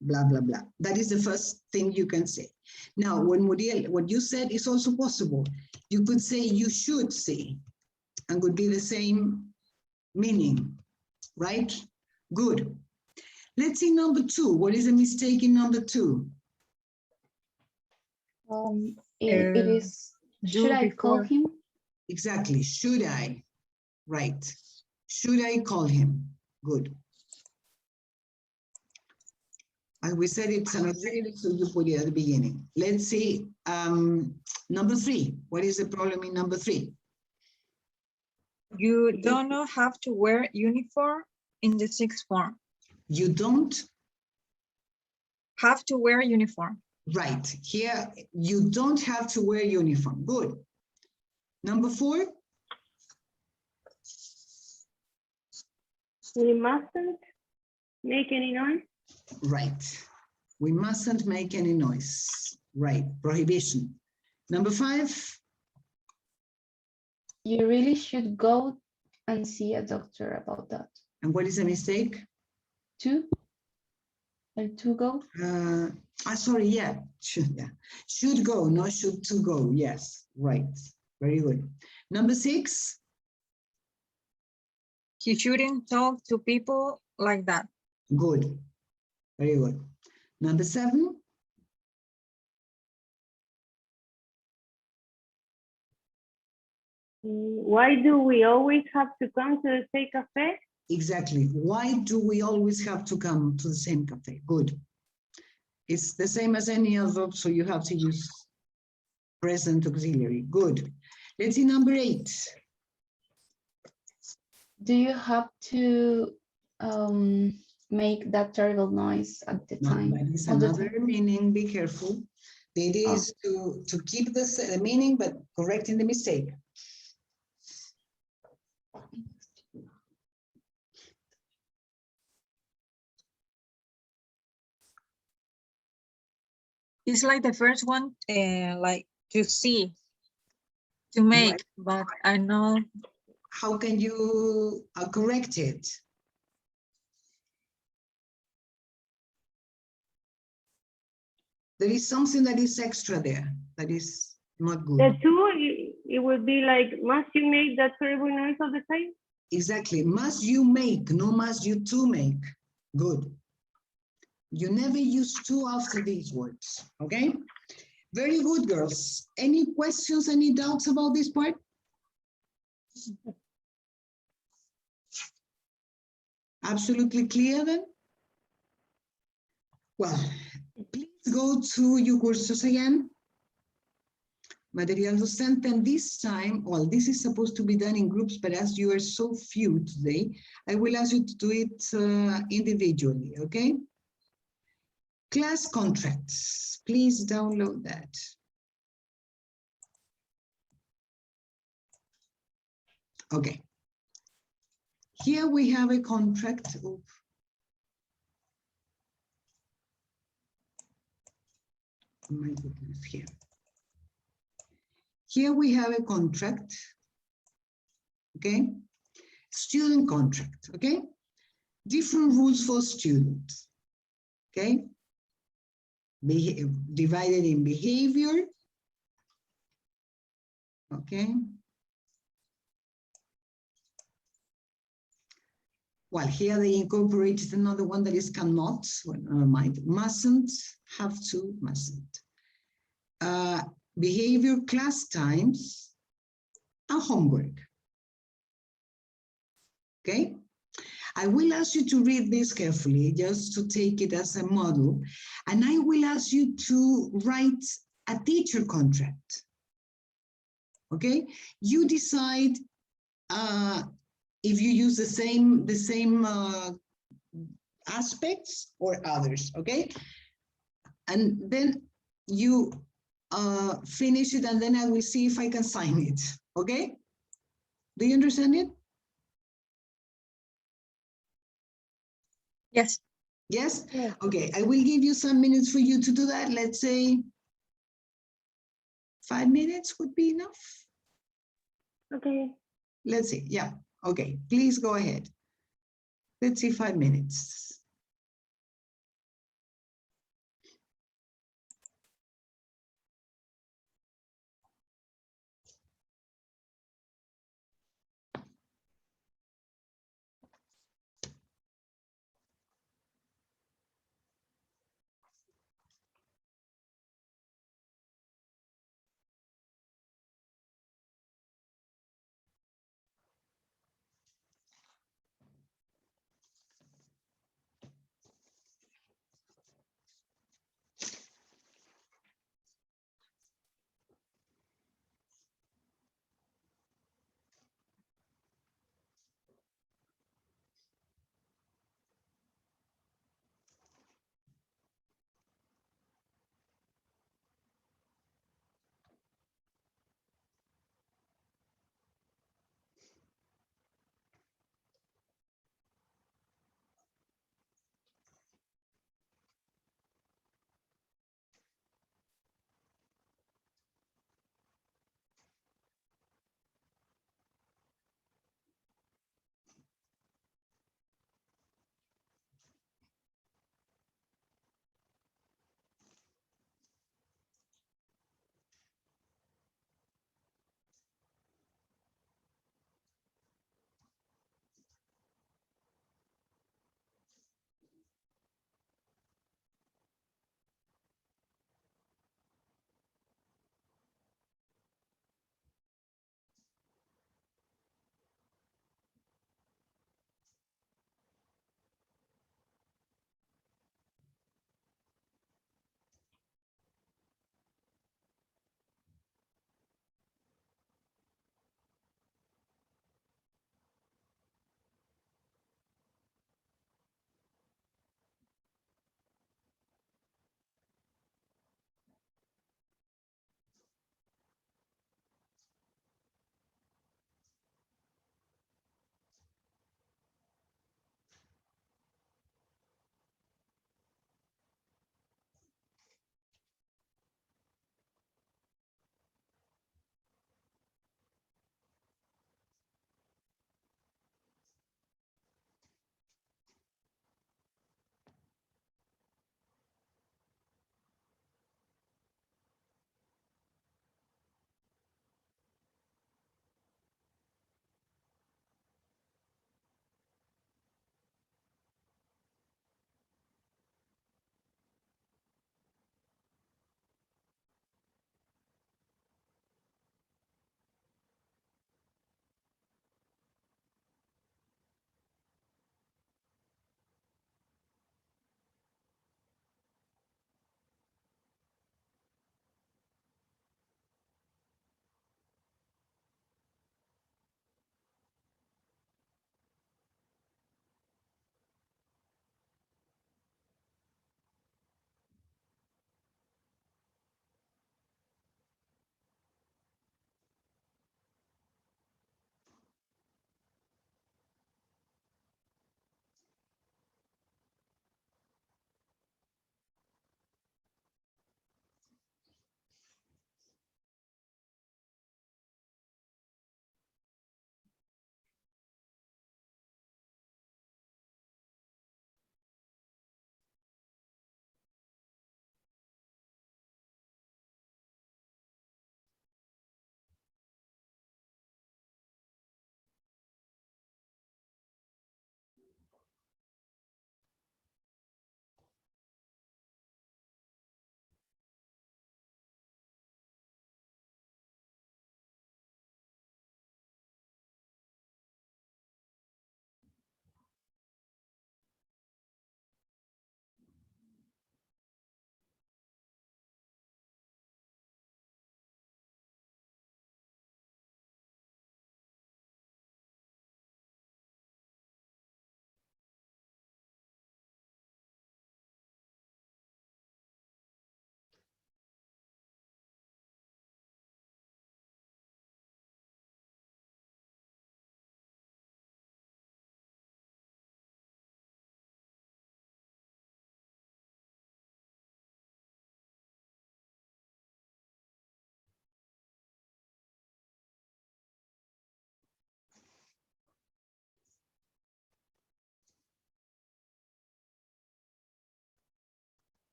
blah blah blah. That is the first thing you can say. Now, when Muriel, what you said is also possible. You could say you should see, and would be the same meaning, right? Good. Let's see number 2. What is a mistake in number 2? It is, should I call before. him? Exactly. Should I? Right. Should I call him? Good. And we said it's an auxiliary, so you put it at the beginning. Let's see. Number 3. What is the problem in number 3? You don't have to wear uniform in the sixth form. You don't? Have to wear uniform. Right. Here, you don't have to wear uniform. Good. Number 4. We mustn't make any noise. Right. We mustn't make any noise. Right. Prohibition. Number 5. You really should go and see a doctor about that. And what is a mistake? 2? Like to go? Sorry, yeah. Should go, not should to go. Yes, right. Very good. Number 6. You shouldn't talk to people like that. Good. Very good. Number 7. Why do we always have to come to the same cafe? Exactly. Why do we always have to come to the same cafe? Good. It's the same as any other, so you have to use present auxiliary. Good. Let's see number 8. Do you have to make that terrible noise at the No, time? that is all the another time? meaning. Be careful. It is to keep the meaning, but correcting the mistake. It's like the first one, like to see, to make, Right. but I know. How can you correct it? There is something that is extra there that is not good. The 2, it would be like, must you make that terrible noise all the time? Exactly. Must you make, no must you to make. Good. You never use to after these words, okay? Very good, girls. Any questions, any doubts about this part? Absolutely clear then? Well, please go to your courses again. Material docente, and this time, well, this is supposed to be done in groups, but as you are so few today, I will ask you to do it individually, okay? Class contracts, please download that. Okay. Here we have a contract. Oh. My goodness, here. Here we have a contract, okay? Student contract, okay? Different rules for students, okay? Divided in behavior, okay? Well, here they incorporated another one that is cannot, well, never mind, mustn't, have to, mustn't. Behavior, class times, and homework. Okay? I will ask you to read this carefully, just to take it as a model, and I will ask you to write a teacher contract. Okay? You decide if you use the same aspects or others, okay? And then you finish it, and then I will see if I can sign it, okay? Do you understand it? Yes. Yes? Yeah. Okay, I will give you some minutes for you to do that. Let's say 5 minutes would be enough. Okay. Let's see, yeah, okay, please go ahead. Let's see, 5 minutes.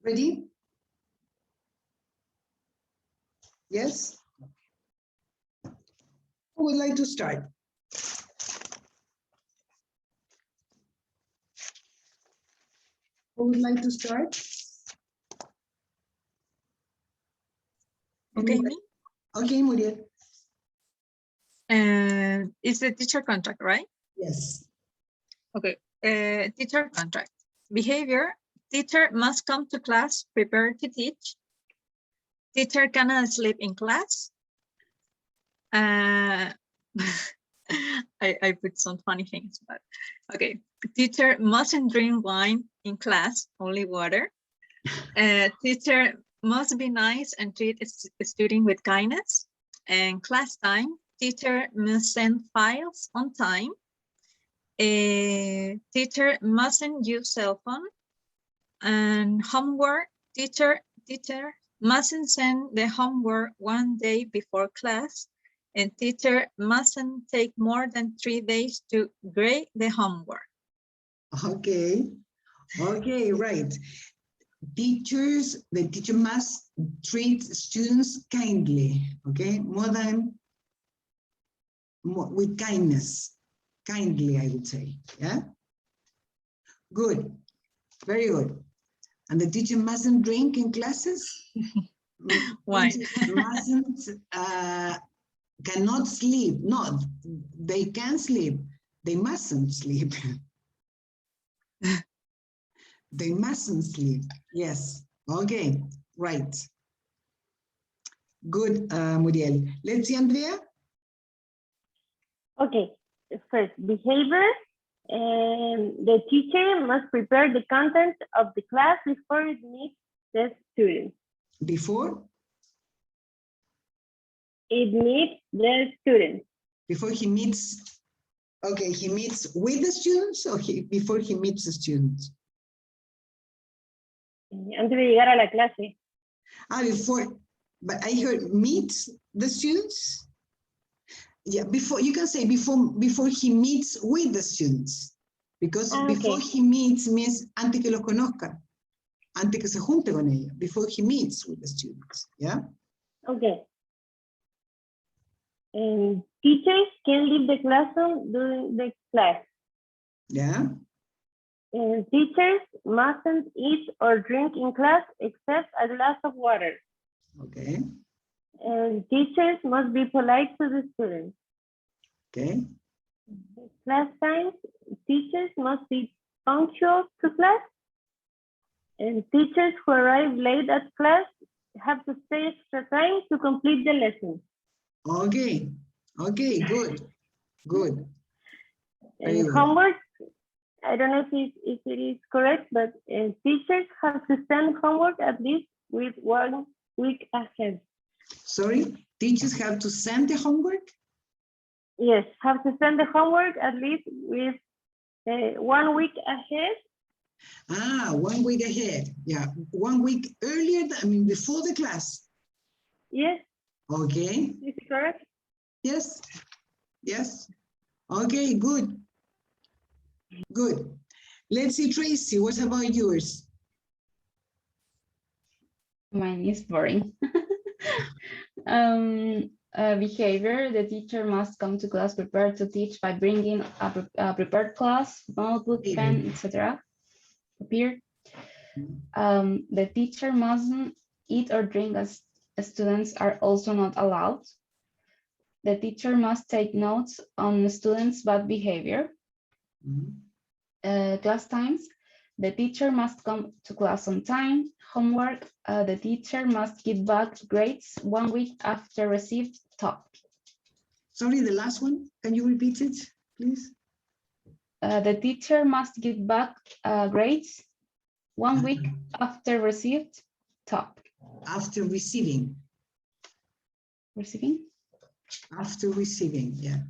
Ready? Yes? Who would like to start? Who would like to start? Okay, Anybody? Okay, Muriel. It's the teacher contract, right? Yes. Okay, teacher contract. Behavior, teacher must come to class prepared to teach. Teacher cannot sleep in class. I put some funny things, but okay. Teacher mustn't drink wine in class, only water. Teacher must be nice and treat a student with kindness. And class time, teacher must send files on time. A teacher mustn't use cell phone. And homework, teacher mustn't send the homework 1 day before class. And teacher mustn't take more than 3 days to grade the homework. Okay. Okay, right. The teacher must treat students kindly, okay? With kindness, kindly, I would say, yeah? Good, very good. And the teacher mustn't drink in classes? Why? Mustn't, cannot sleep. No, they can sleep. They mustn't sleep. They mustn't sleep. Yes. Okay. Right. Good, Muriel. Let's see, Andrea. Okay, first, behavior. The teacher must prepare the content of the class before it meets the students. Before? It meets the students. Before he meets, okay, he meets with the students or before he meets the students? Antes de llegar a la clase. Before, but I heard meets the students. Yeah, before, you can say before he meets with the students, because before Okay. he meets means antes que los conozca, antes que se junte con ellos, before he meets with the students, yeah? Okay. Teachers can leave the classroom during the class. Yeah. Teachers mustn't eat or drink in class except a glass of water. Okay. Teachers must be polite to the students. Okay. Class times, teachers must be punctual to class. And teachers who arrive late at class have to stay extra time to complete the lesson. Okay. Okay, good. Good. Very good. Homework, I don't know if it is correct, but teachers have to send homework at least with 1 week ahead. Sorry, teachers have to send the homework? Yes, have to send the homework at least with 1 week ahead. 1 week ahead. Yeah, 1 week earlier, before the class. Yes. Okay. Is it correct? Yes. Yes. Okay, good. Good. Let's see, Tracy, what about yours? Mine is boring. Behavior, the teacher must come to class prepared to teach by bringing a prepared class, notebook, pen, etc. Prepared. The teacher mustn't eat or drink as students are also not allowed. The teacher must take notes on the students' bad behavior. Class times, the teacher must come to class on time. Homework, the teacher must give back grades 1 week after received top. Sorry, the last one, can you repeat it, please? The teacher must give back grades 1 week after received top. After receiving. Receiving? After receiving, yeah.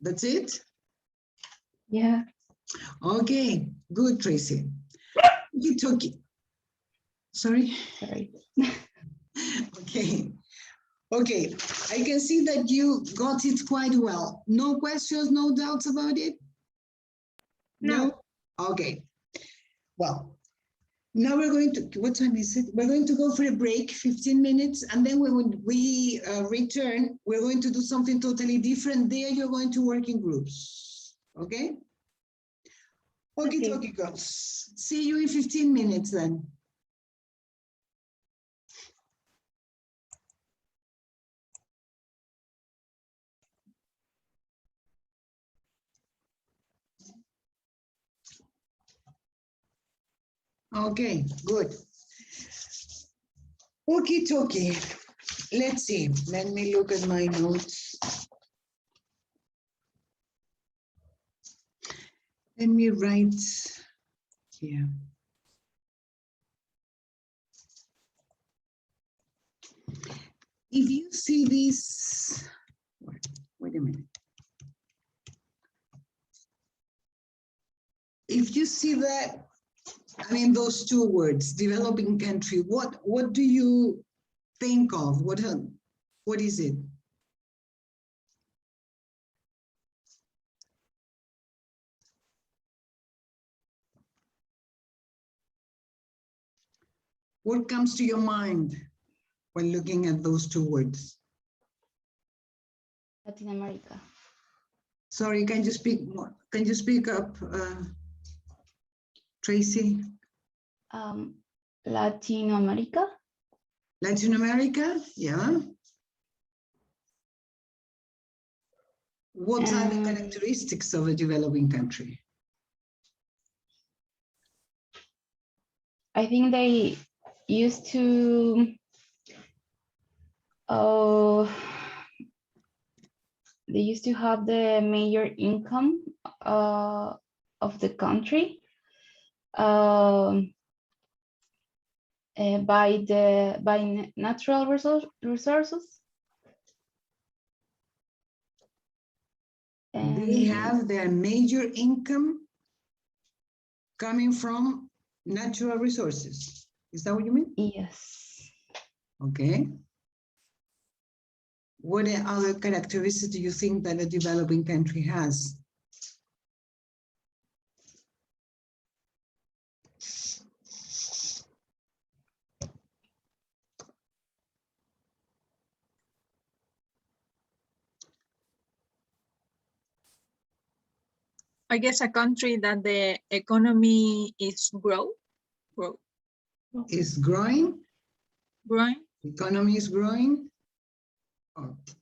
That's it? Yeah. Okay, good, Tracy. You took it. Sorry? Sorry. Okay. Okay, I can see that you got it quite well. No questions, no doubts about it? No? Okay. Well, now we're going to, what time is it? We're going to go for a break, 15 minutes, and then when we return, we're going to do something totally different. There you're going to work in groups, okay? Okay, girls. See you in 15 minutes then. Okay, good. Okie dokie. Let's see. Let me look at my notes. Let me write here. If you see this, wait a minute. If you see that, I mean, those two words, developing country, what do you think of? What is it? What comes to your mind when looking at those two words? Latin America. Sorry, can you speak more? Can you speak up, Tracy? Latin America. Latin America, yeah. What are the characteristics of a developing country? I think they used to have the major income of the country by natural resources. They have their major income coming from natural resources. Is that what you mean? Yes. Okay. What other characteristics do you think that a developing country has? I guess a country that the economy is growing. Is growing? Growing. Economy is growing.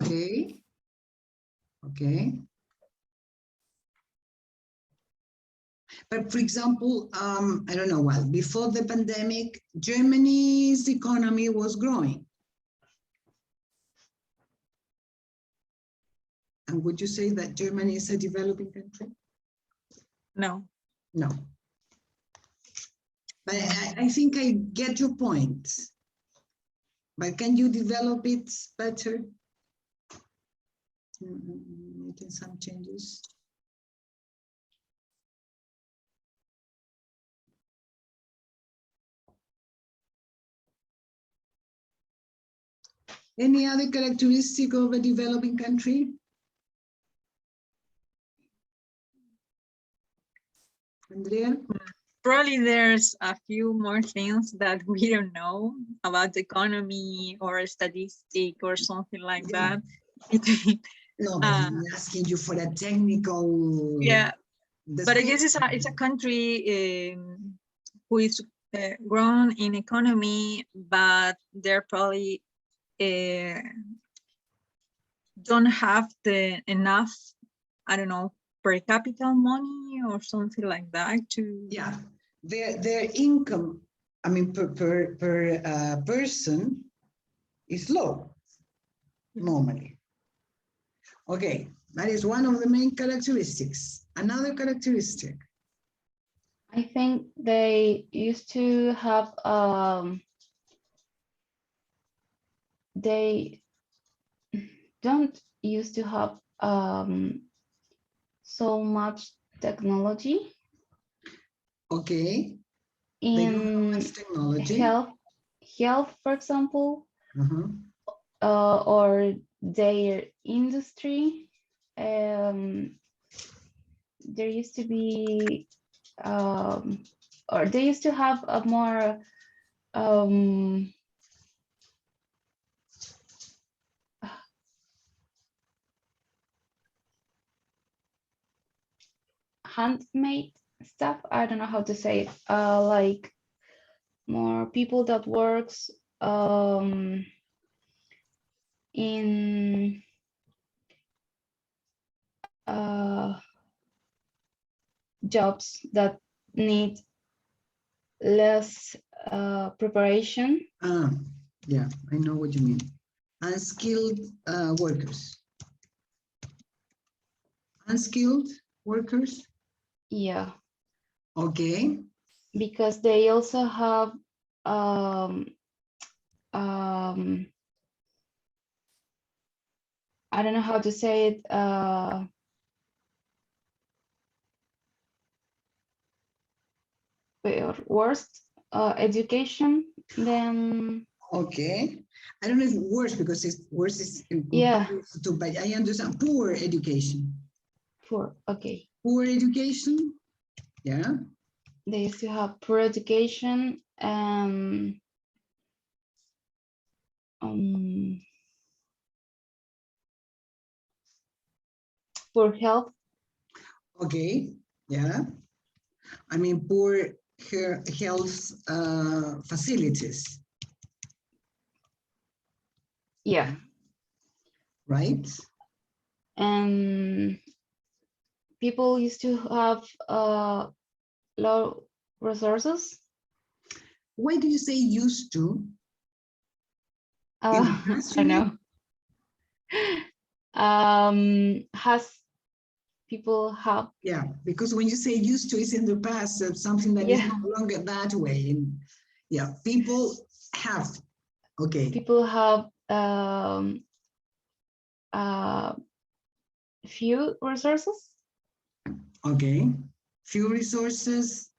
Okay. Okay. But for example, I don't know, well, before the pandemic, Germany's economy was growing. And would you say that Germany is a developing country? No. No. But I think I get your point. But can you develop it better? Making some changes. Any other characteristic of a developing country? Andrea? Probably there's a few more things that we don't know about the economy or a statistic or something like that. No, but I'm asking you for a technical. Yeah, but I guess it's a country who is grown in economy, but they're probably don't have the enough, I don't know, per capita money or something like that to. Yeah, their income, I mean, per person is low normally. Okay, that is one of the main characteristics. Another characteristic. I think they used to have they don't used to have so much technology. Okay. In technology. Health, for example, or their industry. There used to be or they used to have a more handmade stuff. I don't know how to say it. Like more people that works in jobs that need less preparation. Yeah, I know what you mean. Unskilled workers. Unskilled workers. Yeah. Okay. Because they also have I don't know how to say it. Worst education than. Okay. I don't know if worse because it's worse is Yeah. to, but I understand poor education. Poor. Okay. Poor education. Yeah. They used to have poor education poor health. Okay. Yeah. I mean, poor health facilities. Yeah. Right. And people used to have low resources. Why do you say used to? In the past, I know. Has people have? Yeah, because when you say used to, it's in the past, so something that is no longer that way. And yeah, people have. Okay. People have few resources. Okay. Few resources.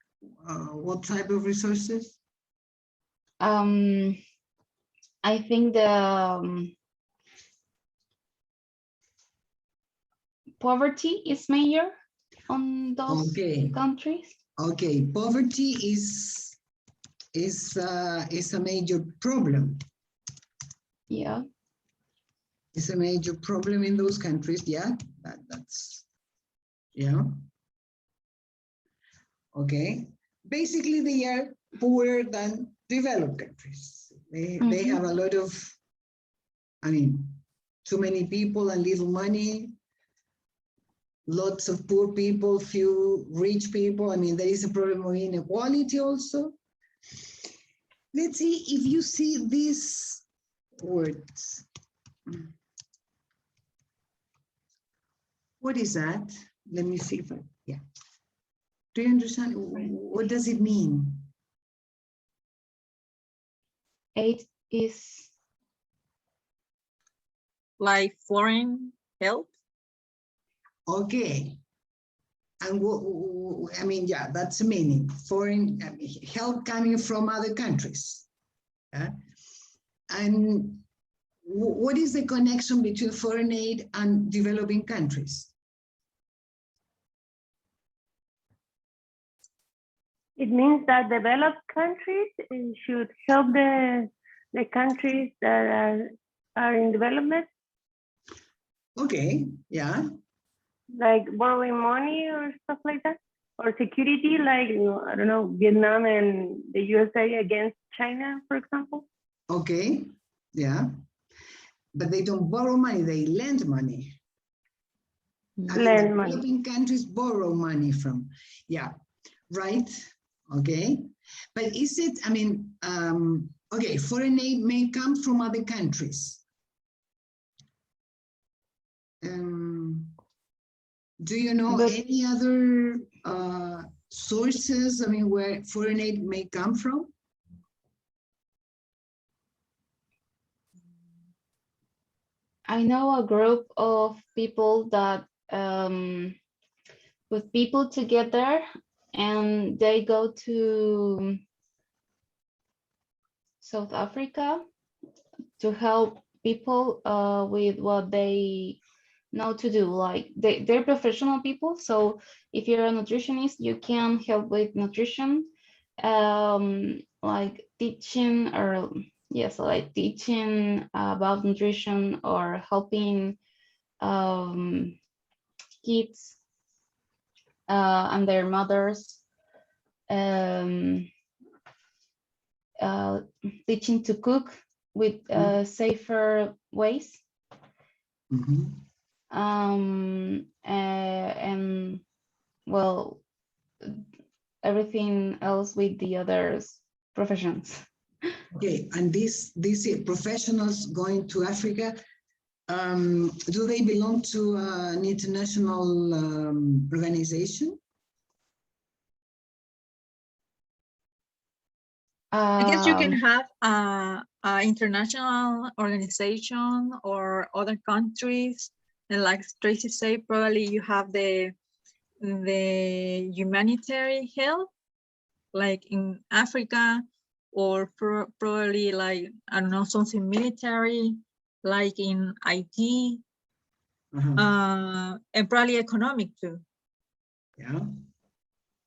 What type of resources? I think the poverty is major on those countries. Okay, poverty is a major problem. Yeah. It's a major problem in those countries. Yeah, that's yeah. Okay. Basically, they are poorer than developed countries. They have a lot of, I mean, too many people and little money. Lots of poor people, few rich people. I mean, there is a problem of inequality also. Let's see if you see these words. What is that? Let me see if I, yeah. Do you understand? What does it mean? Aid is like foreign help. Okay. And I mean, yeah, that's the meaning. Foreign help coming from other countries. Yeah? And what is the connection between foreign aid and developing countries? It means that developed countries should help the countries that are in development. Okay, yeah. Like borrowing money or stuff like that, or security, like I don't know, Vietnam and the USA against China, for example. Okay, yeah. But they don't borrow money; they lend money. Lend money. Developing countries borrow money from, yeah, right. Okay, but is it? I mean, okay, foreign aid may come from other countries. Do you know any other sources, I mean, where foreign aid may come from? I know a group of people that with people together and they go to South Africa to help people with what they know to do. Like they're professional people, so if you're a nutritionist, you can help with nutrition. like teaching or yes, like teaching about nutrition or helping kids and their mothers, teaching to cook with safer ways, and well, everything else with the others professions. Okay, and these professionals going to Africa, do they belong to an international organization? I guess you can have a international organization or other countries, and like Tracy said, probably you have the humanitarian help, like in Africa, or probably like, I don't know, something military, like in IT, and probably economic too. Yeah,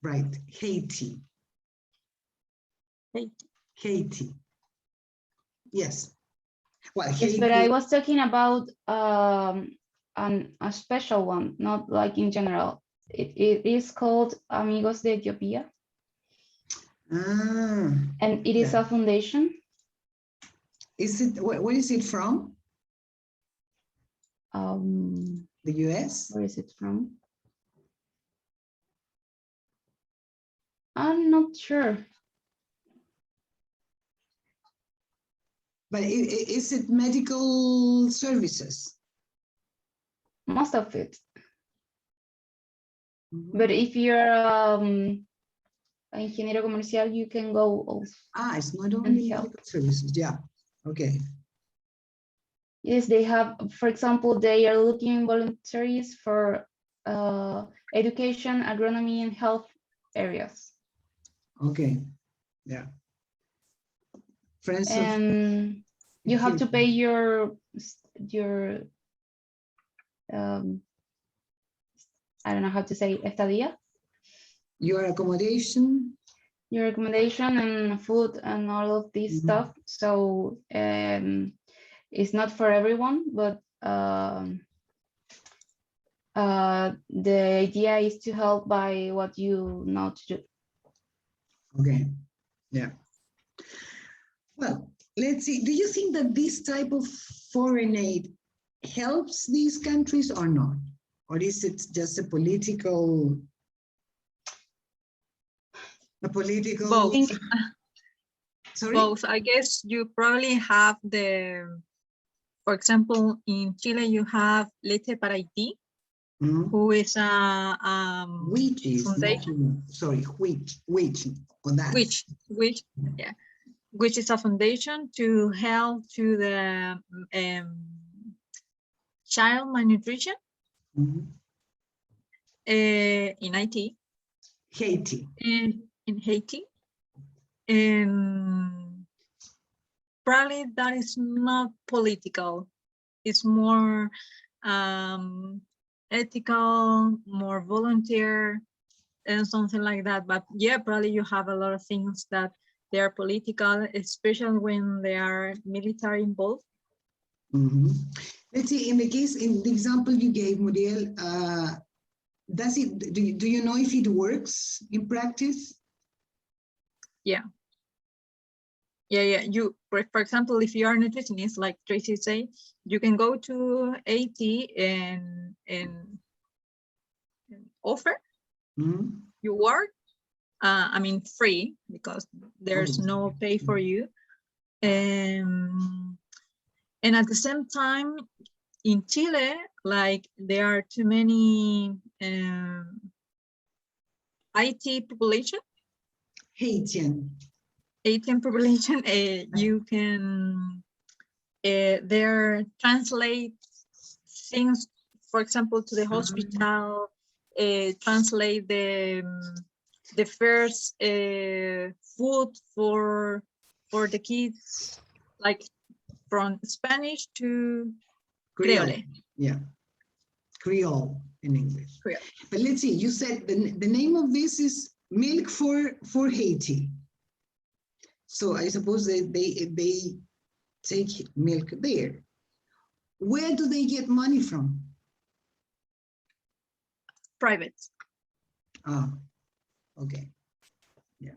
right. Haiti. Haiti. Yes. Well, yes, Haiti. but I was talking about a special one, not like in general. It is called Amigos de Etiopía. And it is a foundation. Is it, where is it from? The US? Where is it from? I'm not sure. But is it medical services? Most of it. But if you're ingeniero comercial, you can go also. It's not only medical services. Yeah. Okay. Yes, they have, for example, they are looking volunteers for education, agronomy, and health areas. Okay. Yeah. Friends and you have to pay your I don't know how to say, estadía. Your accommodation. Your accommodation and food and all of this stuff. So it's not for everyone, but the idea is to help by what you know to do. Okay. Yeah. Well, let's see. Do you think that this type of foreign aid helps these countries or not? Or is it just a political? Both. Sorry? Both. I guess you probably have for example, in Chile, you have Leche para Haití, who is a which is foundation. Which is a foundation to help to the child malnutrition in Haiti. In Haiti. And probably that is not political. It's more ethical, more volunteer, and something like that. But yeah, probably you have a lot of things that they are political, especially when they are military involved. Let's see, in the example you gave, Muriel, do you know if it works in practice? Yeah. You, for example, if you are a nutritionist, like Tracy said, you can go to AT and offer you work. I mean, free, because there's no pay for you. And at the same time, in Chile, like there are too many IT population. Haitian population. You can there translate things, for example, to the hospital. Translate the first food for the kids, like from Spanish to Creole. Yeah, Creole in English. Creole. But let's see, you said the name of this is Milk for Haiti. So I suppose they take milk there. Where do they get money from? Private. Ah, okay. Yeah.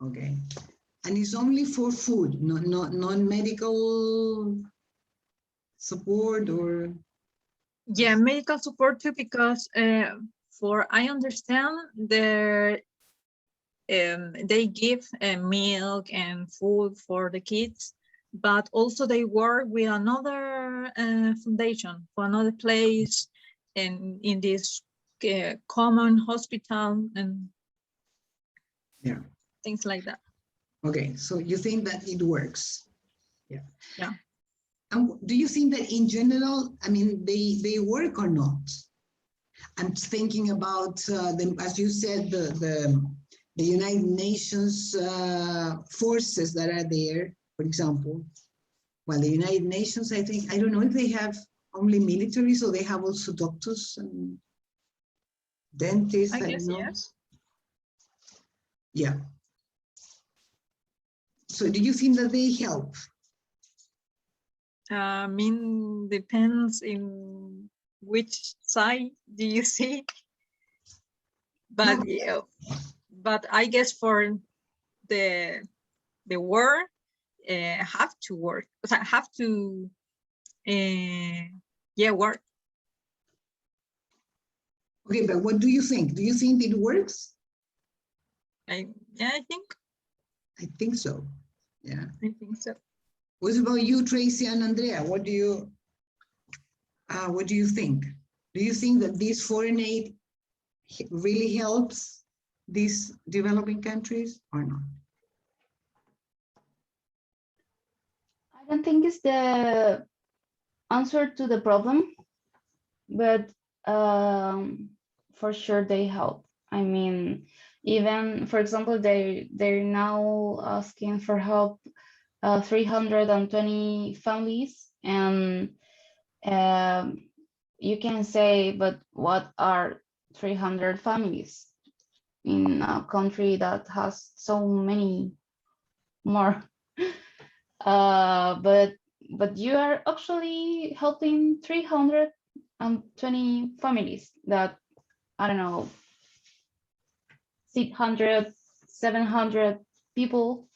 Okay. And it's only for food, not non-medical support or? Yeah, medical support too, because for I understand they give milk and food for the kids, but also they work with another foundation for another place, and in this common hospital and Yeah. things like that. Okay, so you think that it works? Yeah. Yeah. And do you think that in general, I mean, they work or not? I'm thinking about them, as you said, the United Nations forces that are there, for example. Well, the United Nations, I think, I don't know if they have only military, so they have also doctors and dentists. I I guess don't know. yes. Yeah. So do you think that they help? I mean, depends in which side do you see, but No. yeah, but I guess for the war, have to work, have to yeah, work. Okay, but what do you think? Do you think it works? Yeah, I think So. Yeah. I think so. What about you, Tracy and Andrea? What do you think? Do you think that this foreign aid really helps these developing countries or not? I don't think it's the answer to the problem, but for sure they help. I mean, even for example, they're now asking for help 320 families, and you can say, but what are 300 families in a country that has so many more? But you are actually helping 320 families that, I don't know, 600, 700 people,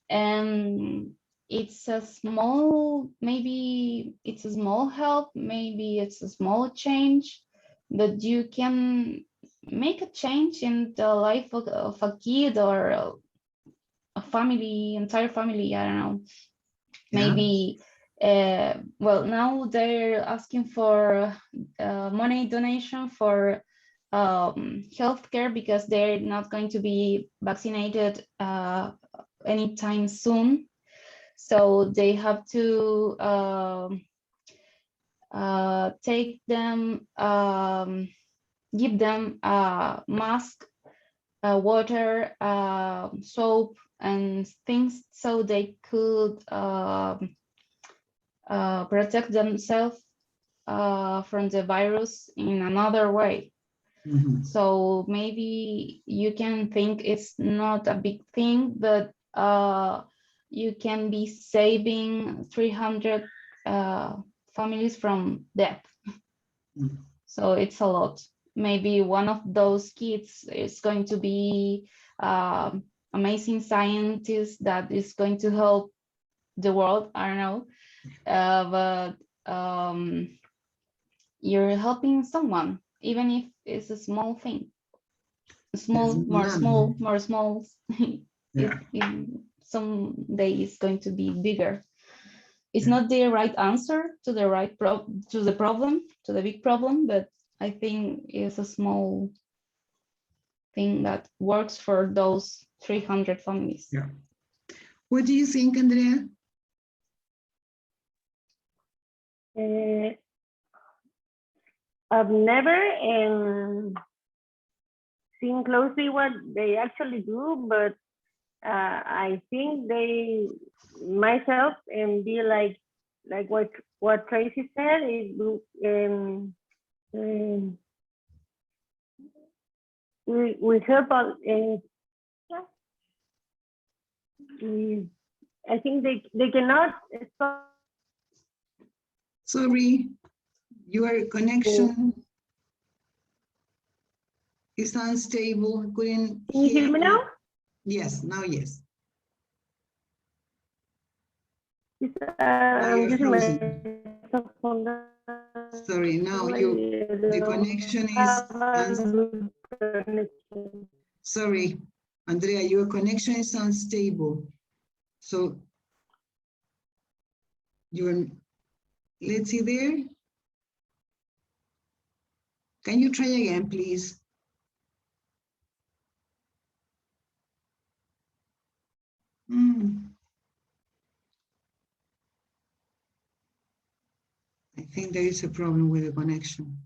and it's a small, maybe it's a small help, maybe it's a small change, but you can make a change in the life of a kid or a family, entire family, I don't know. Maybe, well, now they're asking for money donation for healthcare because they're not going to be vaccinated anytime soon. So they have to take them, give them a mask, water, soap, and things so they could protect themselves from the virus in another way. Mm-hmm. So maybe you can think it's not a big thing, but you can be saving 300 families from death. Mm-hmm. So it's a lot. Maybe one of those kids is going to be amazing scientist that is going to help the world. I don't know, but you're helping someone, even if it's a small thing. Small, more small, more small. Yeah. Someday it's going to be bigger. It's not the right answer to the right to the problem, to the big problem, but I think it's a small thing that works for those 300 families. Yeah. What do you think, Andrea? I've never seen closely what they actually do, but I think they myself and be like what Tracy said is we help I think they cannot stop. Sorry, your connection is unstable. Couldn't Can you hear me now? Yes, now yes. Yes, Now I'm you're using my frozen. cell phone. Sorry, now the connection is sorry, Andrea, your connection is unstable. So let's see there. Can you try again, please? I think there is a problem with the connection.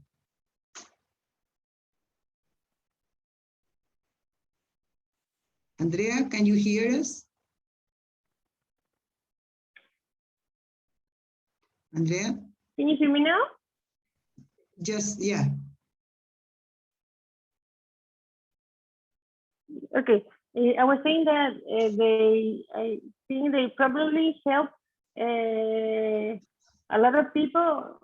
Andrea, can you hear us? Andrea? Can you hear me now? Just, yeah. Okay. I was saying that I think they probably help a lot of people.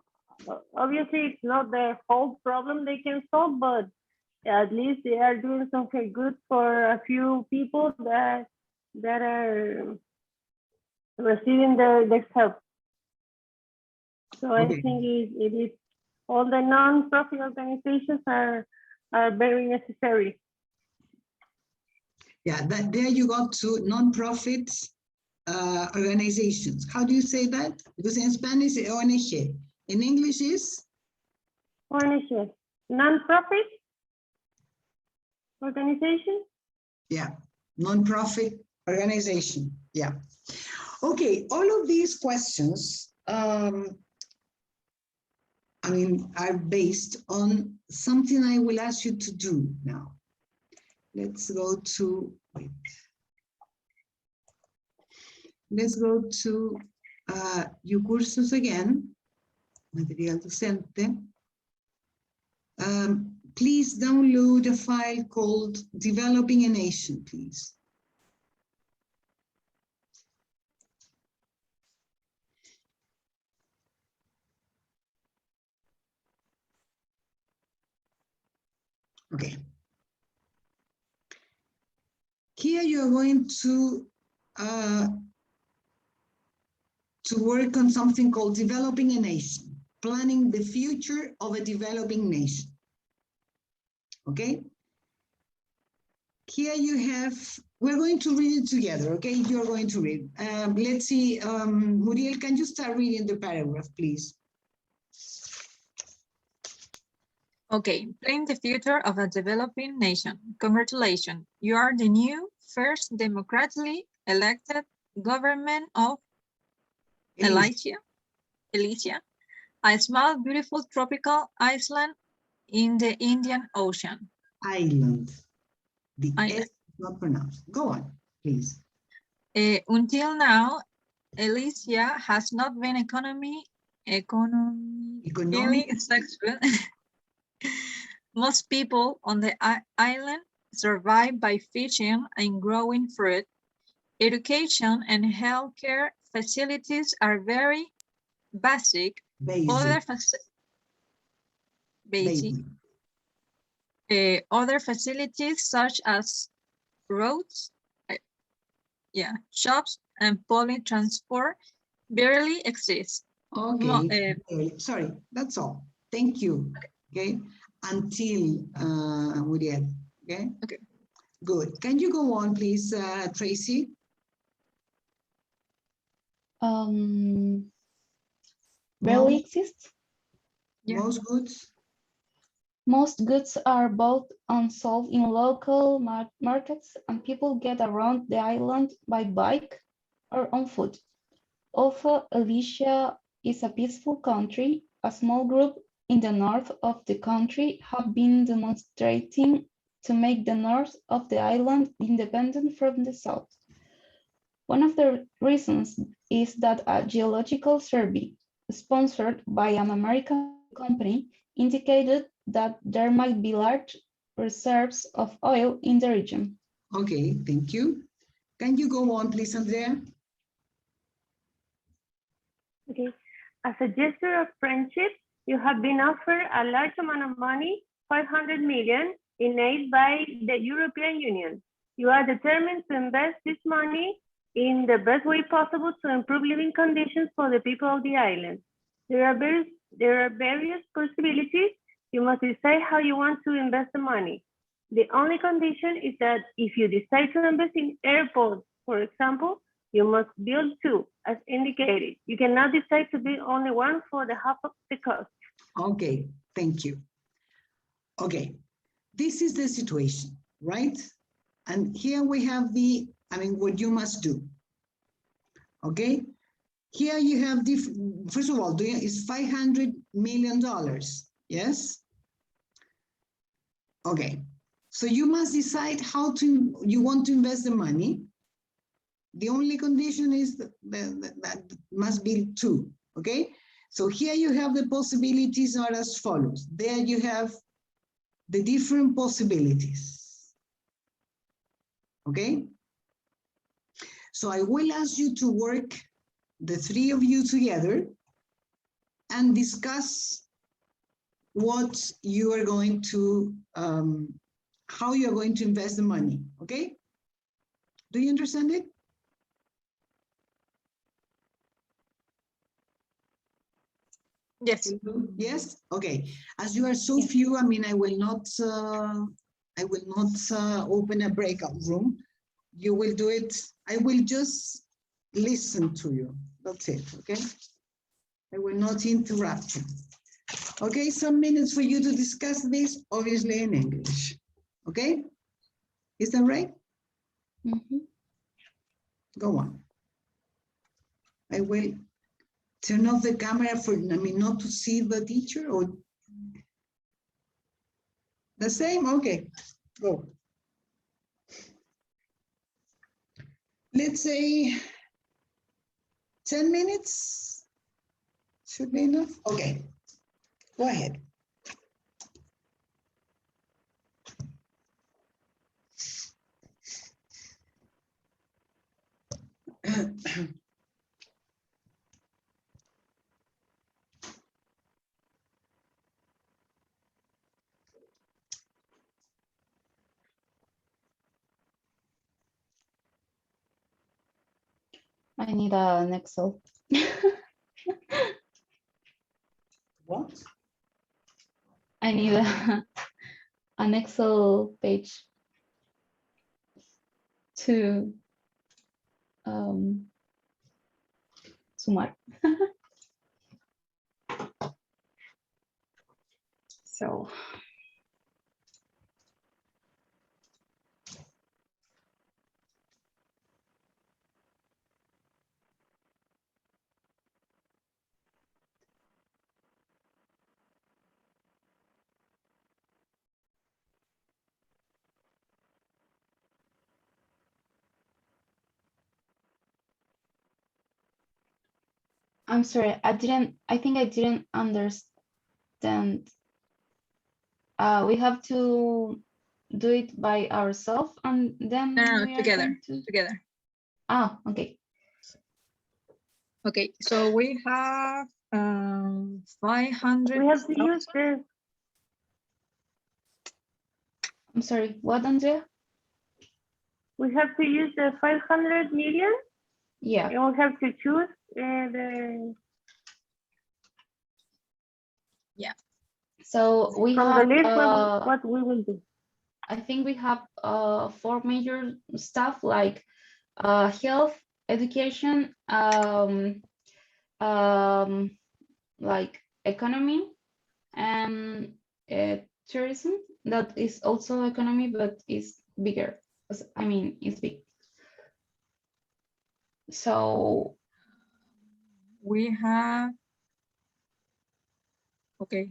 Obviously, it's not the whole problem they can solve, but at least they are doing something good for a few people that are receiving the help. So I think it is all the non-profit organizations are very necessary. Yeah, there you got to non-profit organizations. How do you say that? Because in Spanish, ONG. In English is? ONG, non-profit organization? Yeah, non-profit organization. Yeah. Okay, all of these questions, I mean, are based on something I will ask you to do now. Let's go to, wait. Let's go to cursos again, material docente. Please download a file called Developing a Nation, please. Okay. Here you're going to work on something called Developing a Nation, planning the future of a developing nation. Okay? Here you have, we're going to read it together, okay? You're going to read. Let's see, Muriel, can you start reading the paragraph, please? Okay, planning the future of a developing nation. Congratulations, you are the new first democratically elected government of Elysia, a small, beautiful tropical island in the Indian Ocean. Island. The Island. S is not pronounced. Go on, please. Until now, Elysia has not been economically successful. Most people on the island survive by fishing and growing fruit. Education and healthcare facilities are very basic. Other facilities such as roads, shops, and public transport barely exist. Okay, sorry, that's all. Thank you. Okay, until Muriel. Okay. Okay. Good. Can you go on, please, Tracy? Barely exists. Most goods. Most goods are bought and sold in local markets, and people get around the island by bike or on foot. Although Elysia is a peaceful country, a small group in the north of the country have been demonstrating to make the north of the island independent from the south. One of the reasons is that a geological survey sponsored by an American company indicated that there might be large reserves of oil in the region. Okay, thank you. Can you go on, please, Andrea? Okay. As a gesture of friendship, you have been offered a large amount of money, 500 million, in aid by the European Union. You are determined to invest this money in the best way possible to improve living conditions for the people of the island. There are various possibilities. You must decide how you want to invest the money. The only condition is that if you decide to invest in airports, for example, you must build two, as indicated. You cannot decide to build only one for the half of the cost. Okay, thank you. Okay, this is the situation, right? And here we have what you must do. Okay, here you have first of all, it's $500 million, yes? Okay, so you must decide how you want to invest the money. The only condition is that must be two, okay? So here you have the possibilities are as follows. There you have the different possibilities, okay? So I will ask you to work, the three of you together, and discuss what you are going to, how you are going to invest the money, okay? Do you understand it? Yes. Yes. Okay. As you are so few, I mean, I will not open a breakout room. You will do it. I will just listen to you. That's it. Okay. I will not interrupt you. Okay. Some minutes for you to discuss this, obviously in English. Okay. Is that right? Mm-hmm. Go on. I will turn off the camera for, not to see the teacher or the same? Okay, go. Let's say 10 minutes should be enough. Okay, go ahead. I need an Excel. What? I need an Excel page to sumar. So I'm sorry, I think I didn't understand. We have to do it by ourselves and then No, we are together, going to... together. Ah, okay. Okay, so we have 500. We have to use this. I'm sorry, what, Andrea? We have to use the 500 million. Yeah. And we have to choose the. Yeah. So we From have the list, what we will do. I think we have 4 major stuff like health, education, like economy, and tourism. That is also economy, but is bigger. I mean, it's big. So we have, okay.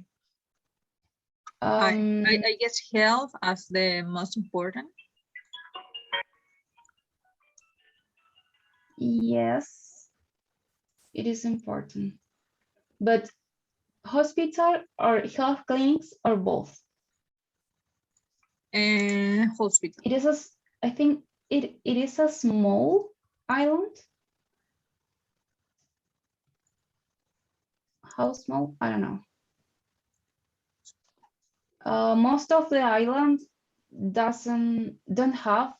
I guess health as the most important. Yes, it is important. But hospital or health clinics or both? And hospital. It is, I think it is a small island. How small? I don't know. Most of the island don't have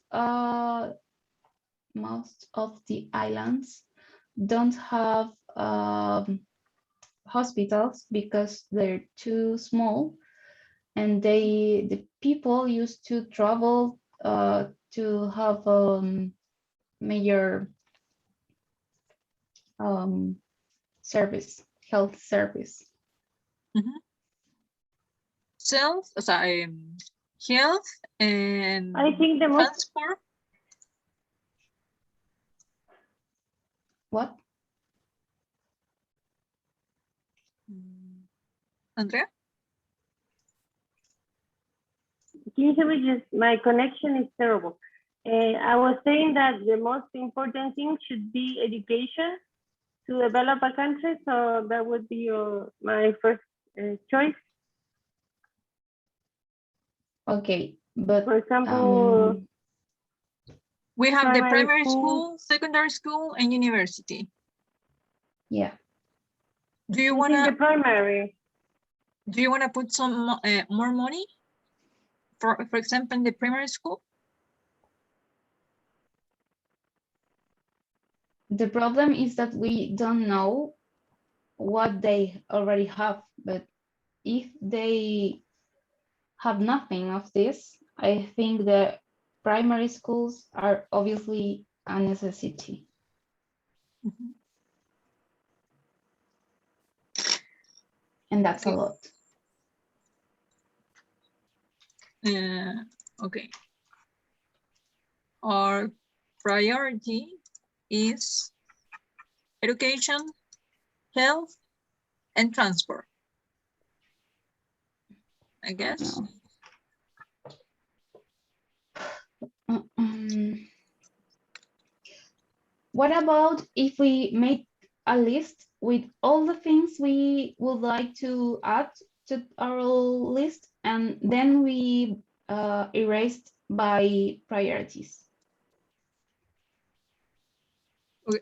most of the islands don't have hospitals because they're too small, and the people used to travel to have major service, health service. Sorry, health and I think the most transport. What? Andrea? Can you hear me? Just my connection is terrible. I was saying that the most important thing should be education to develop a country. So that would be my first choice. Okay, but For example, we have the primary school. school, secondary school, and university. Yeah. Do you I wanna think the primary? Do you wanna put some more money, for example, in the primary school? The problem is that we don't know what they already have, but if they have nothing of this, I think the primary schools are obviously a necessity. And that's a lot. Okay. Our priority is education, health, and transport, I guess. What about if we make a list with all the things we would like to add to our list, and then we erased by priorities?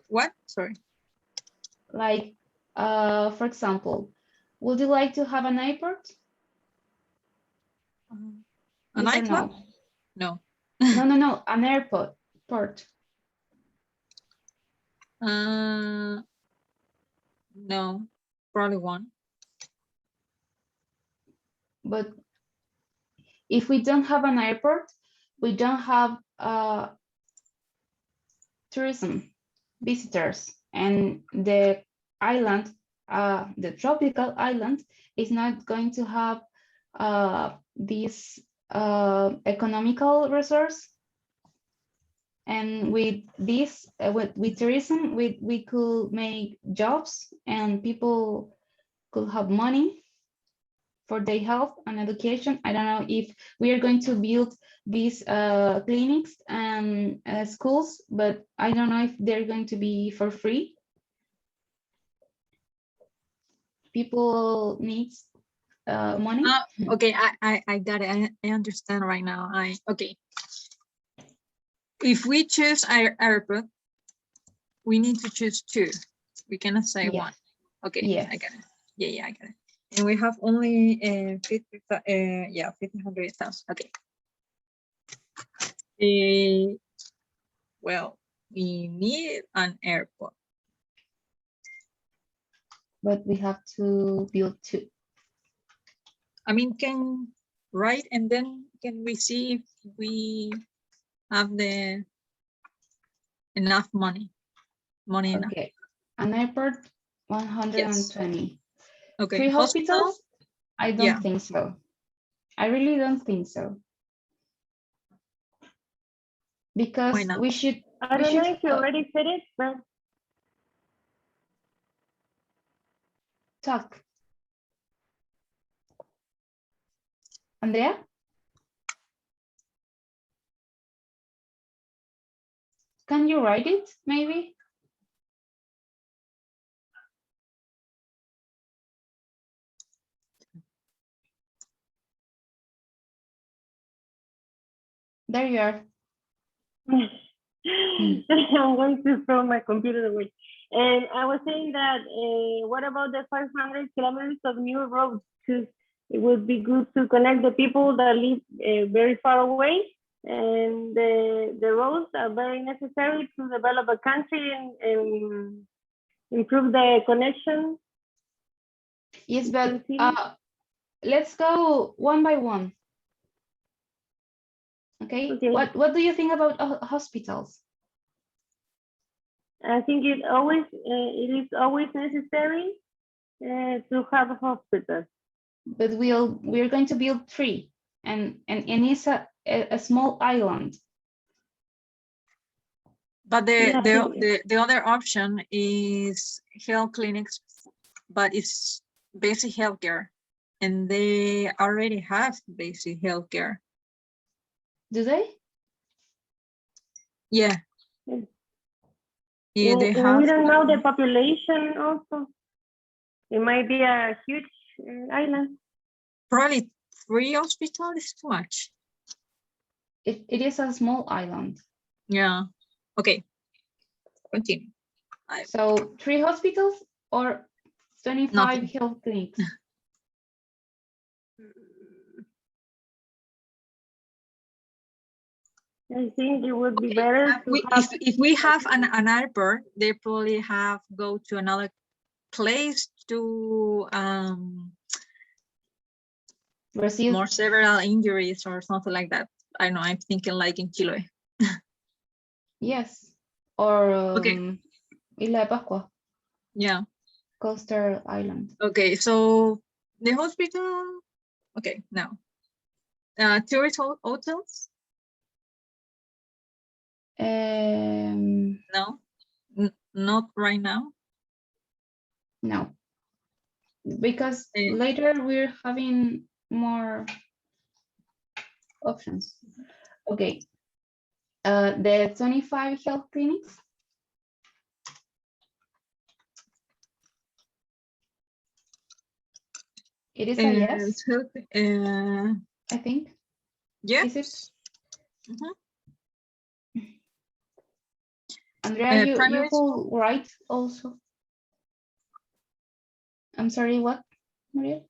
What? Sorry. Like, for example, would you like to have an airport? An Yes or nightclub? no? No. No, an airport. Port. No, probably one. But if we don't have an airport, we don't have tourism visitors, and the island, the tropical island, is not going to have this economical resource. And with this, with tourism, we could make jobs, and people could have money for their health and education. I don't know if we are going to build these clinics and schools, but I don't know if they're going to be for free. People need money. Okay, I got it. I understand right now. Okay. If we choose our airport, we need to choose two. We cannot say one. Okay, yes. I got it. Yeah, I got it. And we have only 1,500,000. Okay. Well, we need an airport. But we have to build two. I mean, right, and then can we see if we have the enough money? Okay, enough. An airport, 120. Yes. Okay. 3 hospitals? I don't think so. I really don't think so. Because we should. I don't know if you already said it, but talk. Andrea? Can you write it, maybe? There you are. I'm going to throw my computer away. And I was saying that, what about the 500 kilometers of new roads? Because it would be good to connect the people that live very far away. And the roads are very necessary to develop a country and improve the connection. Yes, but let's go one by one. Okay. Okay. What do you think about hospitals? I think it is always necessary to have a hospital. But we're going to build 3, and it's a small island. But the other option is health clinics, but it's basic healthcare, and they already have basic healthcare. Do they? Yeah. Yes. Yeah, they And have. we don't know the population also. It might be a huge island. Probably 3 hospitals is too much. It is a small island. Yeah. Okay. Continue. So 3 hospitals or 25 Nothing. health clinics? I think it would be better to have, if we have an airport, they probably have go to another place to Brazil. more several injuries or something like that. I know, I'm thinking like in Chile. Yes. Or Okay. Isla de Pascua. Yeah. Coastal island. Okay, so the hospital. Okay, now tourist hotels. No, not right now. No, because later we're having more options. Okay, the 25 health clinics. It is a yes. I think. Yes. Is it? Mm-hmm. Andrea, you will write also. I'm sorry, what, Maria?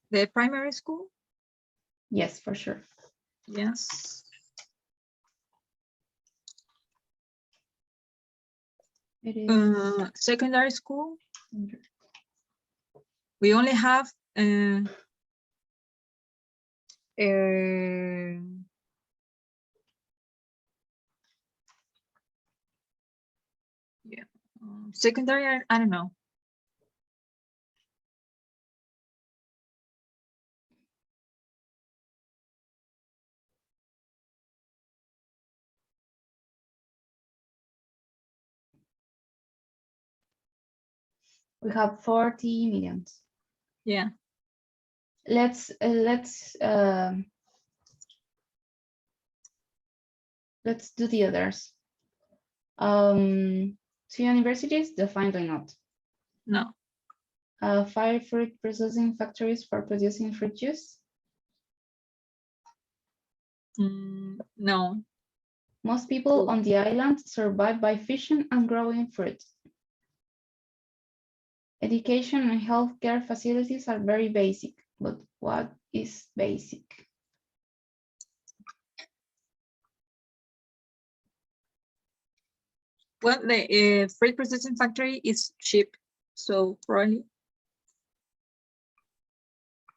The primary school? Yes, for sure. Yes. It is secondary school. We only have yeah, secondary. I don't know. We have 40 millions. Yeah. Let's do the others. 2 universities, definitely not. No. 5 fruit processing factories for producing fruit juice. No. Most people on the island survive by fishing and growing fruit. Education and healthcare facilities are very basic, but what is basic? Well, the fruit processing factory is cheap, so probably.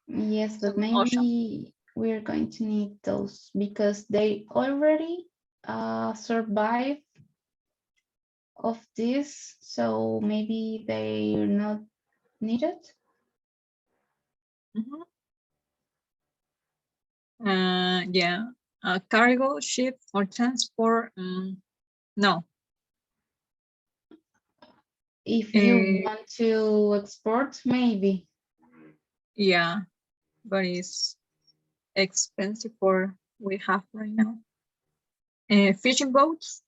Yes, but maybe we're going to need those because they already survive of this, so maybe they're not needed. Yeah, cargo ship or transport. No. If you want to export, maybe. Yeah, but it's expensive for we have right now. Fishing boats.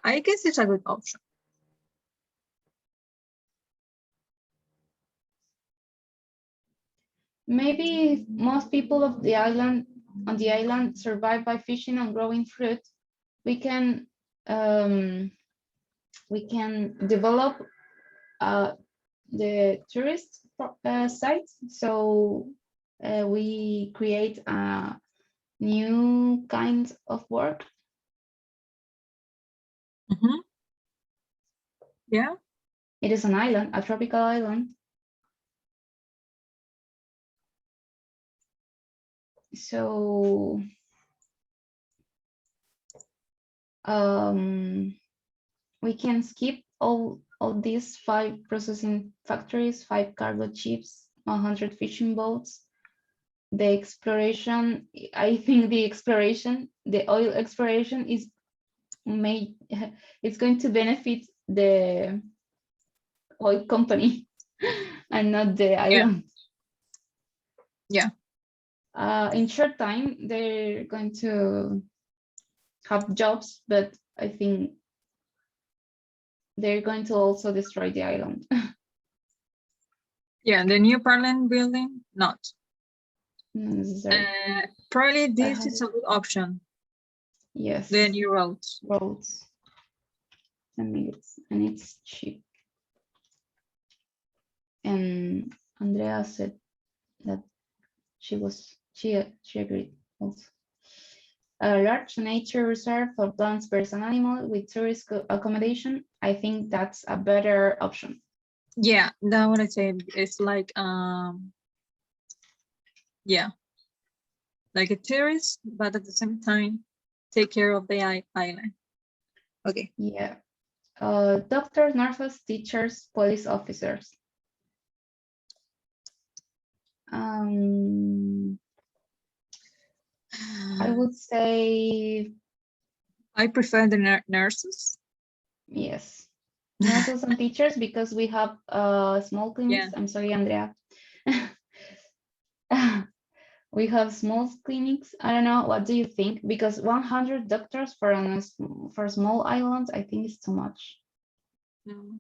I guess it's a good option. Maybe most people of the island on the island survive by fishing and growing fruit, we can develop the tourist sites. So we create a new kind of work. Yeah. It is an island, a tropical island. So we can skip all these 5 processing factories, 5 cargo ships, 100 fishing boats. The exploration, I think the oil exploration is made, it's going to benefit the oil company and not the island. Yeah. In short time, they're going to have jobs, but I think they're going to also destroy the island. Yeah, the new parliament building, not. Not necessary. Probably this is a good option. Yes. The new roads. Roads. 10 minutes, and it's cheap. And Andrea said that she agreed also. A large nature reserve for plants, birds, and animals with tourist accommodation. I think that's a better option. Yeah, that's what I said. It's like yeah, like a tourist, but at the same time take care of the island. Okay. Yeah. Doctors, nurses, teachers, police officers. I would say I prefer the nurses. yes, nurses and teachers, because we have small clinics. Yeah. I'm sorry, Andrea. We have small clinics. I don't know. What do you think? Because 100 doctors for a small island, I think is too much. No.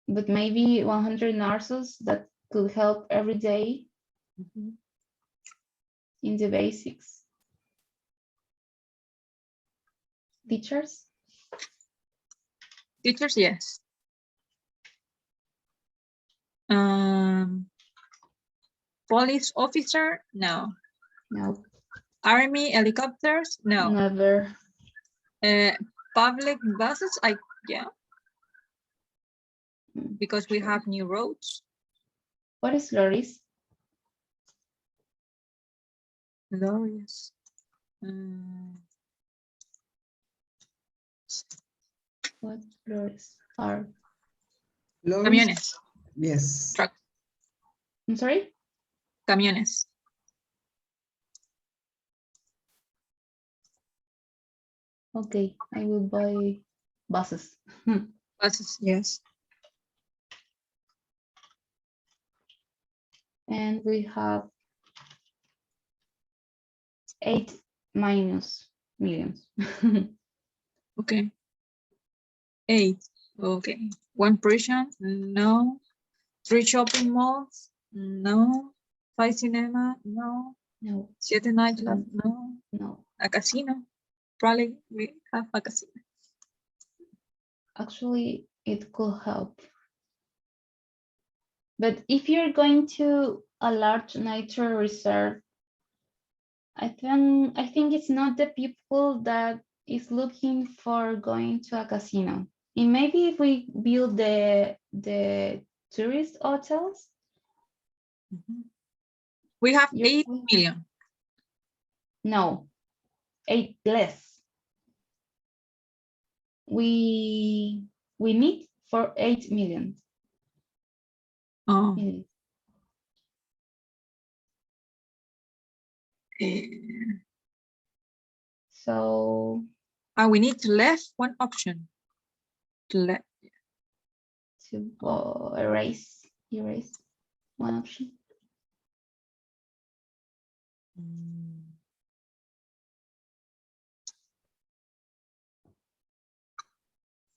But maybe 100 nurses that could help every day in the basics. Teachers? Teachers, yes. Police officer, no. No. Army helicopters, no. Never. Public buses, yeah. Because we have new roads. What is lorries? Lorries. What lorries are? Lorries? Camiones. Yes. Truck. I'm sorry? Camiones. Okay, I will buy buses. Buses, yes. And we have 8 minus millions. Okay. 8. Okay. 1 prison, no. 3 shopping malls, no. 5 cinema, no. No. 7 nightclub, no. No. A casino, probably we have a casino. Actually, it could help. But if you're going to a large nature reserve, I think it's not the people that is looking for going to a casino. And maybe if we build the tourist hotels. We have 8 million. No, 8 less. We need for 8 million. Oh. So we need to left 1 option. To erase 1 option.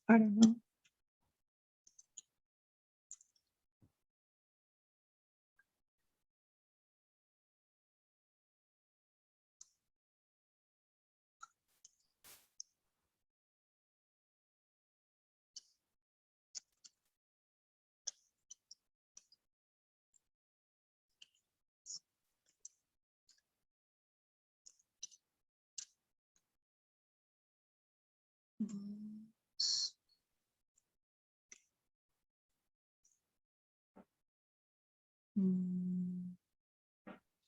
I don't know.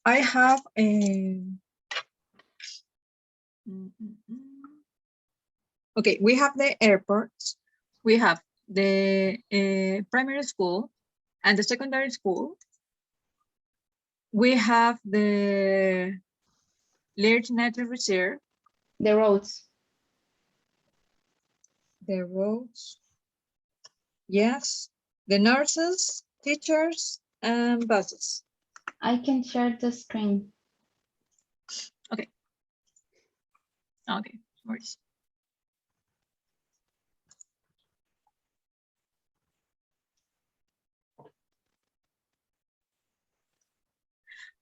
I have a. Okay, we have the airports, we have the primary school and the secondary school. We have the large natural reserve. The roads. The roads. Yes. The nurses, teachers, and buses. I can share the screen. Okay. Okay, worries.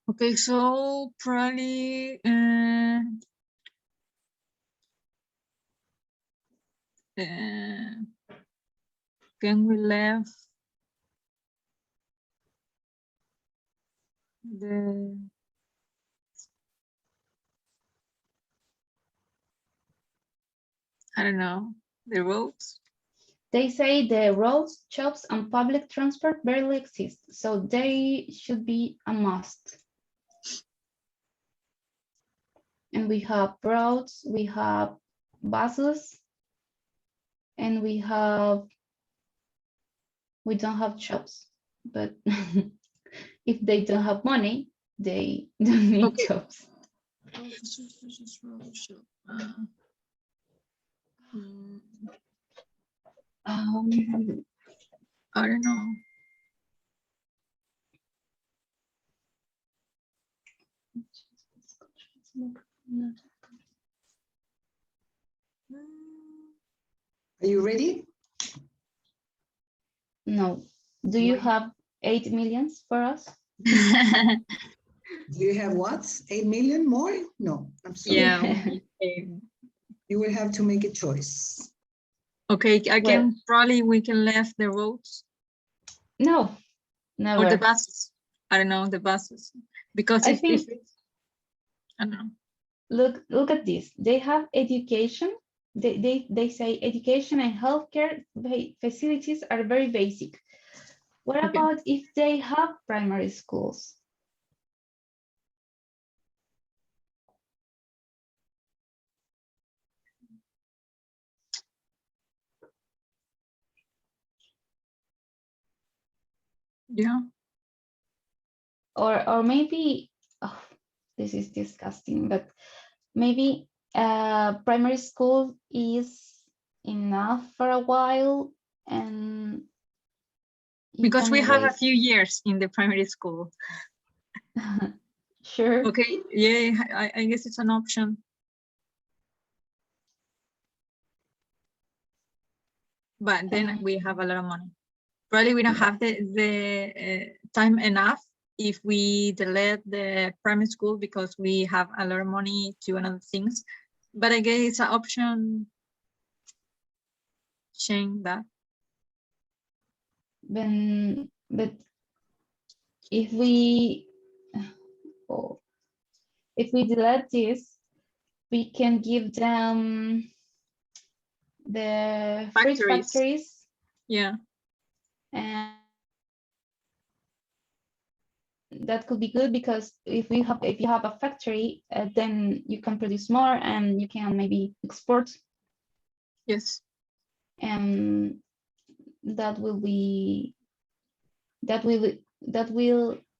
Okay, so probably can we left the I don't know, the roads? They say the roads, shops, and public transport barely exist, so they should be a must. And we have roads, we have buses, and we don't have shops. But if they don't have money, they don't need Okay. shops. I don't know. Are you ready? No. Do you have 8 millions for us? Do you have what? 8 million more? No, I'm sorry. Yeah. You will have to make a choice. Okay, I Well, can probably we can left the roads No, never. or the buses. I don't know the buses because I if think- it's, I don't know. Look at this. They have education. They say education and healthcare facilities are very basic. What Okay. about if they have primary schools? Yeah. Or maybe, oh, this is disgusting, but maybe primary school is enough for a while, and you Because can we have a erase. few years in the primary school. Sure. Okay, yeah, I guess it's an option. But then we have a lot of money. Probably we don't have the time enough if we delete the primary school because we have a lot of money to another things. But I guess it's an option. Change that. Then, but if we delete this, we can give them the fruit Factories. factories, Yeah. and that could be good because if you have a factory, then you can produce more and you can maybe export, Yes. and that will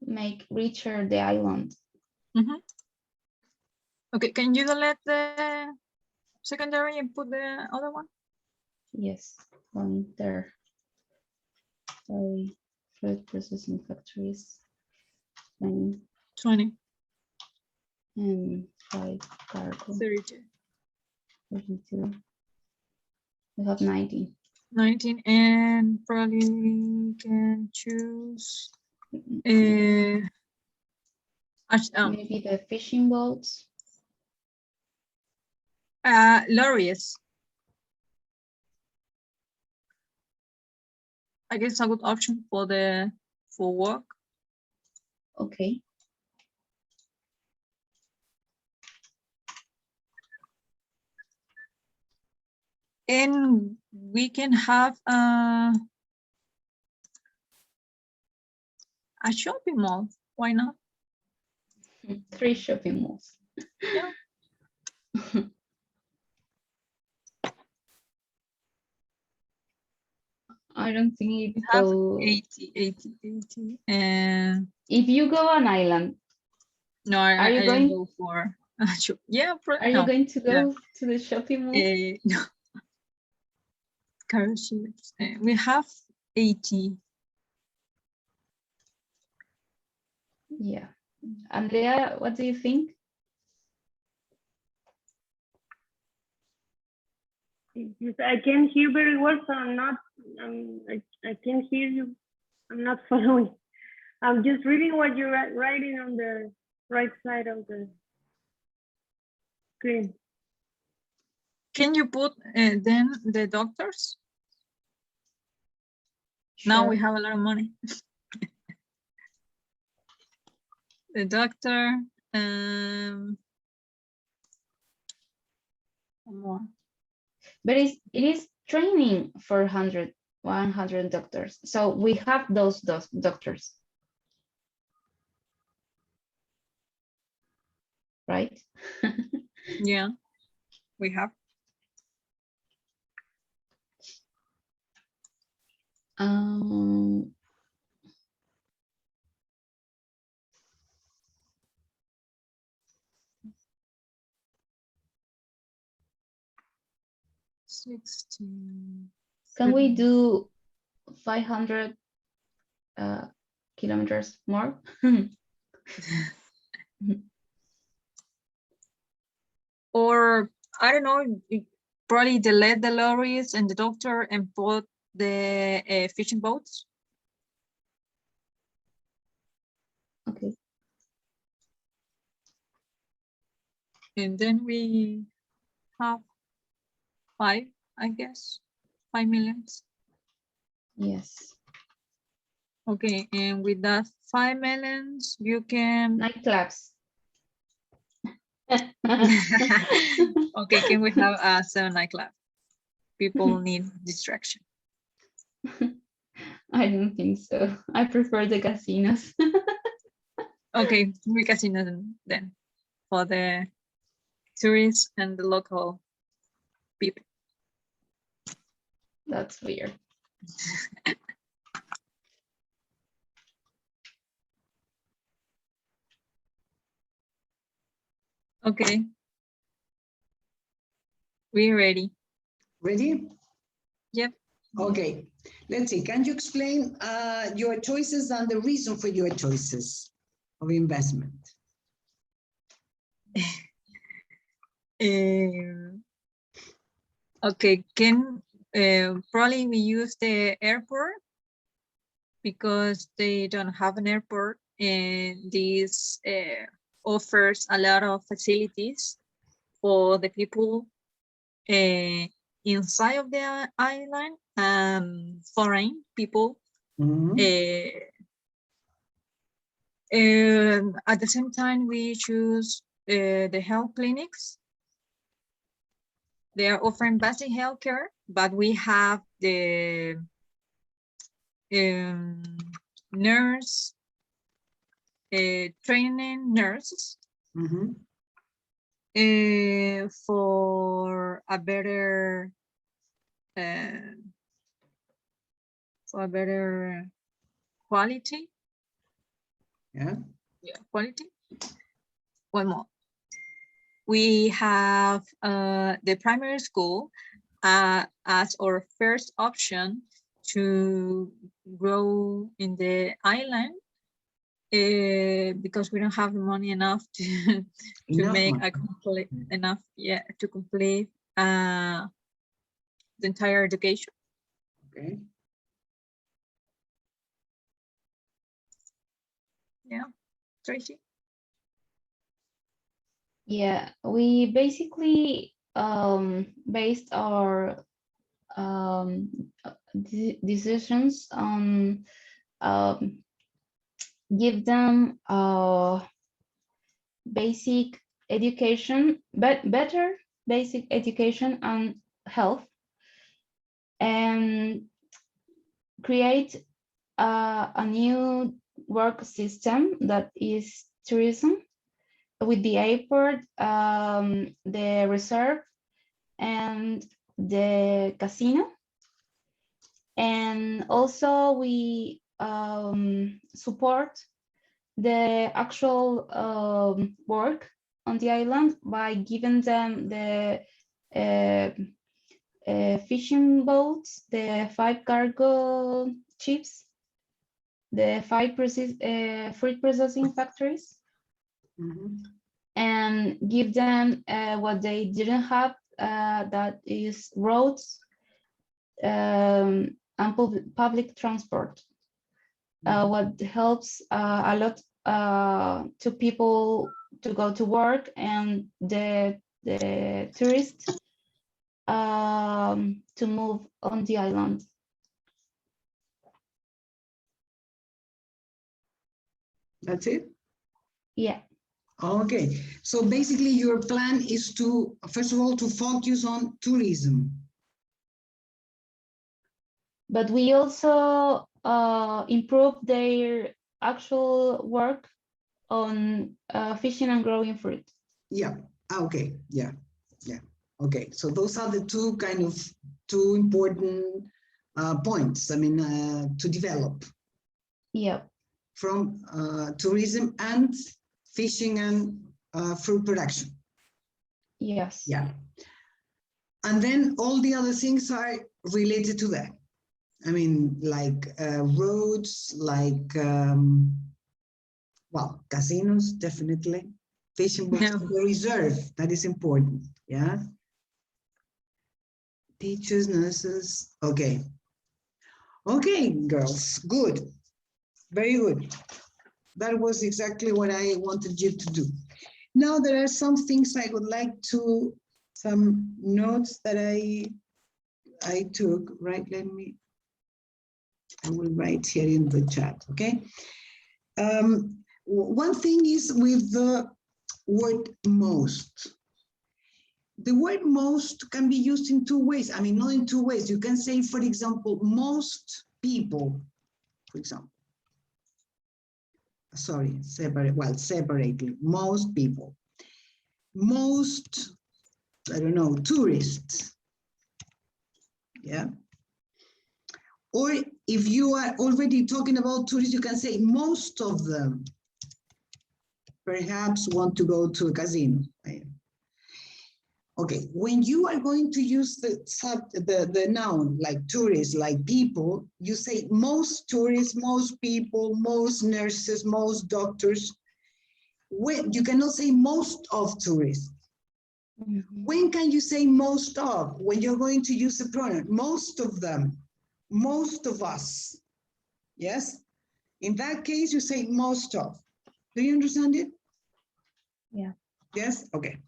make richer the island. Mm-hmm. Okay, can you delete the secondary and put the other one? Yes, going there. Sorry, fruit processing factories. 20 and 5 cargo. 32. 32. We have 19. 19, and probably we can choose Maybe the fishing boats. lorries. I guess a good option for work. Okay. And we can have A shopping mall. Why not? 3 shopping malls. Yeah. I don't think We it have go. 80. And If you go an island, no, are you I don't going? go for yeah, Are you no. going to Yeah. go to the shopping mall? No. Car ships. We have 80. Yeah. Andrea, what do you think? I can't hear very well, so I'm not. I can't hear you. I'm not following. I'm just reading what you're writing on the right side of the screen. Can you put then the doctors? Now we Sure. have a lot of money. The doctor. One more. But it is training for 100 doctors. So we have those doctors. Right? Yeah, we have. Um, 16. can we do 500 kilometers more? Or I don't know, probably delete the lorries and the doctor and put the fishing boats. Okay. And then we have 5, I guess, 5 millions. Yes. Okay, and with that 5 millions, you can. Nightclubs. Okay, can we have a 7 nightclub? People need distraction. I don't think so. I prefer the casinos. Okay, we casinos then for the tourists and the local people. That's weird. Okay. We're ready. Ready? Yep. Okay, let's see. Can you explain your choices and the reason for your choices of investment? Okay, probably we use the airport because they don't have an airport, and this offers a lot of facilities for the people inside of the island and foreign people. At the same time, we choose the health clinics. They are offering basic healthcare, but we have the nurse, training nurses for a better quality. Yeah. Quality. One more. We have the primary school as our first option to grow in the island because we don't have money enough to make a complete to complete the entire education. Okay. Yeah, Tracy. Yeah, we basically based our decisions on give them basic education, but better basic education and health, and create a new work system that is tourism, with the airport, the reserve, and the casino. And also we support the actual work on the island by giving them the fishing boats, the 5 cargo ships, the 5 fruit processing factories, and give them what they didn't have, that is roads and public transport. What helps a lot to people to go to work, and the tourists to move on the island. That's it? Yeah. Okay, so basically your plan is to, first of all, to focus on tourism. But we also improve their actual work on fishing and growing fruit. Yeah, okay, yeah. Okay, so those are the two important points, I mean, to develop. Yeah. From tourism and fishing and fruit production. Yes. Yeah. And then all the other things are related to that. I mean, like roads, like, well, casinos, definitely. Fishing boats, Yeah. the reserve, that is important, yeah? Teachers, nurses, okay. Okay, girls, good. Very good. That was exactly what I wanted you to do. Now there are some things I would like to, some notes that I took, right? I will write here in the chat, okay? One thing is with the word most. The word most can be used in 2 ways. I mean, not in 2 ways. You can say, for example, most people, for example. Sorry, separately, most people. Most, I don't know, tourists. Yeah. Or if you are already talking about tourists, you can say most of them perhaps want to go to a casino. Okay, when you are going to use the noun like tourists, like people, you say most tourists, most people, most nurses, most doctors. When you cannot say most of tourists. When can you say most of? When you're going to use the pronoun, most of them, most of us. Yes? In that case, you say most of. Do you understand it? Yeah. Yes? Okay.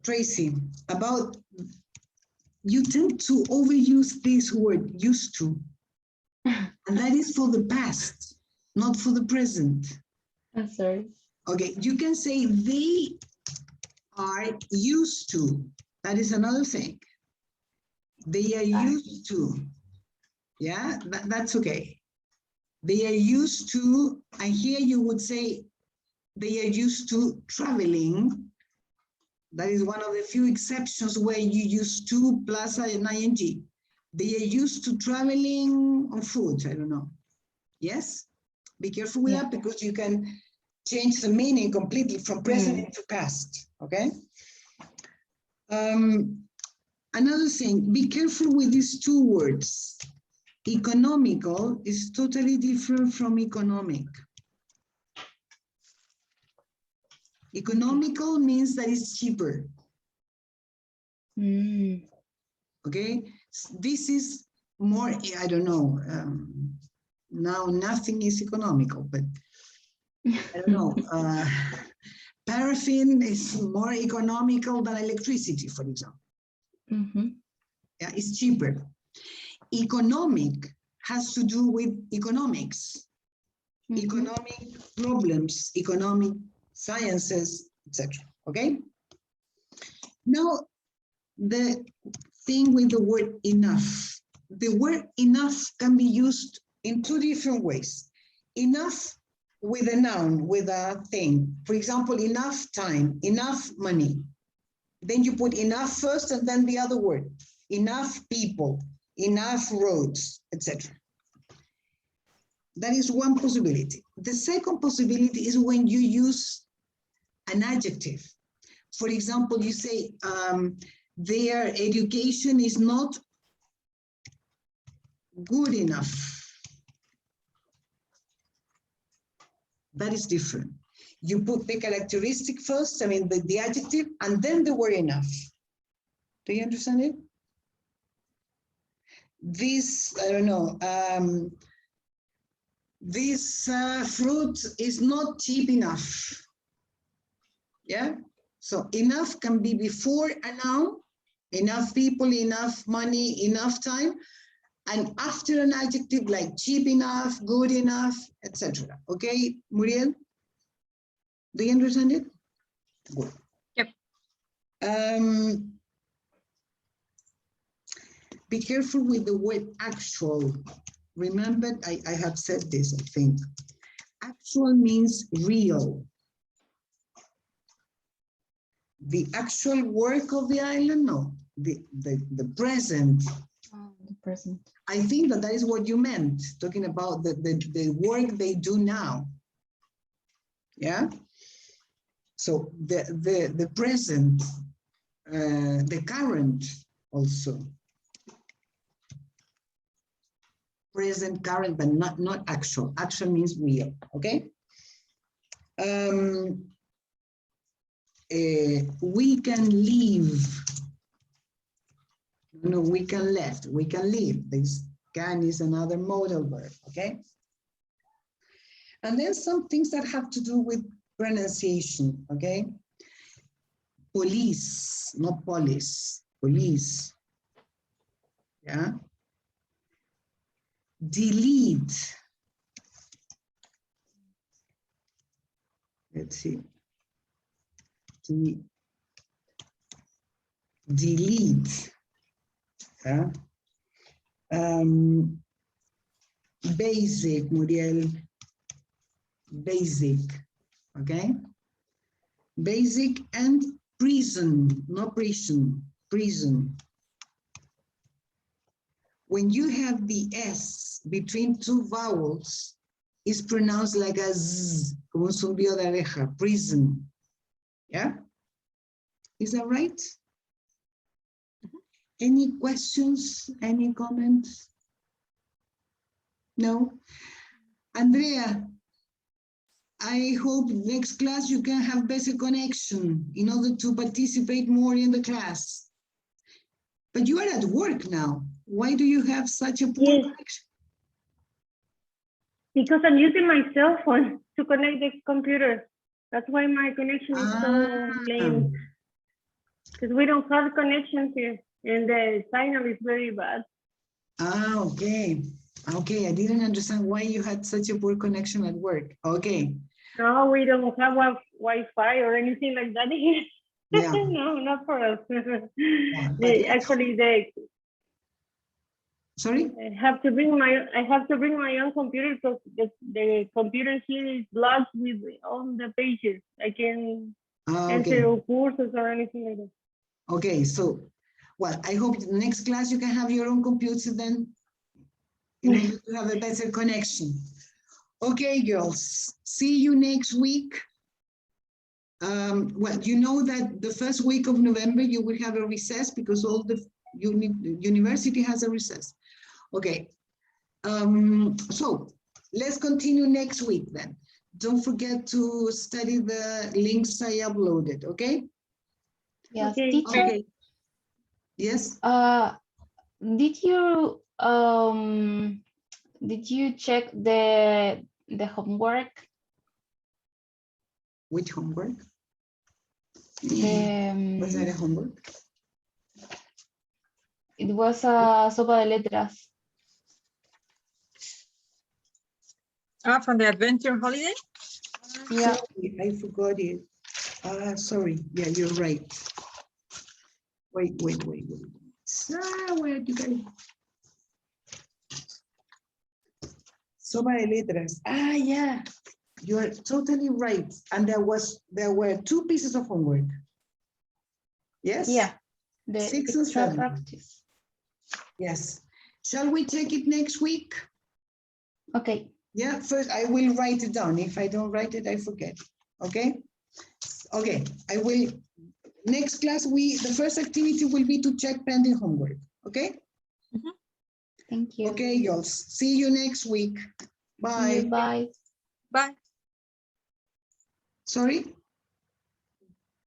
Tracy, about, you tend to overuse this word used to, and that is for the past, not for the present. I'm sorry. Okay, you can say they are used to. That is another thing. They are used to. Yeah, that's okay. They are used to, and here you would say they are used to traveling. That is one of the few exceptions where you use to plus an ing. They are used to traveling on foot. I don't know. Yes? Be careful with that because you can change the meaning completely from present into past. Okay? Another thing, be careful with these 2 words. Economical is totally different from economic. Economical means that it's cheaper. Okay, this is more, I don't know, now nothing is economical, but I don't know. Paraffin is more economical than electricity, for example. Yeah, it's cheaper. Economic has to do with economics, economic problems, economic sciences, etc. Okay. Now, the thing with the word enough. The word enough can be used in two different ways. Enough with a noun, with a thing. For example, enough time, enough money. Then you put enough first and then the other word. Enough people, enough roads, etc. That is one possibility. The second possibility is when you use an adjective. For example, you say their education is not good enough. That is different. You put the characteristic first, I mean the adjective, and then the word enough. Do you understand it? This, I don't know, this fruit is not cheap enough. Yeah, so enough can be before a noun, enough people, enough money, enough time, and after an adjective like cheap enough, good enough, etc. Okay, Muriel? Do you understand it? Good. Yep. Be careful with the word actual. Remember, I have said this, I think. Actual means real. The actual work of the island, no. The present. Oh, the present. I think that is what you meant, talking about the work they do now. Yeah? So the present, the current also. Present, current, but not actual. Actual means real, okay? We can leave. No, we can left, we can leave. This can is another modal verb, okay? And then some things that have to do with pronunciation, okay? Police, not police, police. Yeah. Delete. Let's see. Delete. Yeah. Basic, Muriel. Basic. Okay. Basic and prison, not prison, prison. When you have the S between two vowels, it's pronounced like a Z, como un zumbido de abeja, prison. Yeah? Is that right? Any questions, any comments? No? Andrea, I hope next class you can have better connection in order to participate more in the class. But you are at work now. Why do you have such a poor connection? Because I'm using my cell phone to connect the computer. That's why my connection is so lame. Because we don't have connections here and the signal is very bad. Ah, okay. Okay, I didn't understand why you had such a poor connection at work. Okay. No, we don't have Wi-Fi or anything like that here. Yeah. No, not for us. Yeah, Actually, sorry? I have to bring my own computer because the computer here is blocked with all the pages. I can enter courses or anything like that. Okay, so, well, I hope next class you can have your own computer then, in order to have a better connection. Okay, girls, see you next week. Well, you know that the first week of November you will have a recess because all the university has a recess. Okay, so let's continue next week then. Don't forget to study the links I uploaded, okay? Yes, Okay. teacher. Okay. Yes. Did you check the homework? Which homework? Was that a homework? It was a sopa de letras. From the adventure holiday? Yeah. Sorry, I forgot it. Sorry. Yeah, you're right. Wait. Where did you go? Sopa de letras. Yeah, you are totally right. And there were 2 pieces of homework. Yes. Yeah. The 6 and extra 7. practice. Yes. Shall we take it next week? Okay. Yeah, first I will write it down. If I don't write it, I forget. Okay. Okay, I will. Next class, the first activity will be to check pending homework. Okay. Thank you. Okay, girls. See you next week. See Bye. you. Bye. Bye. Sorry.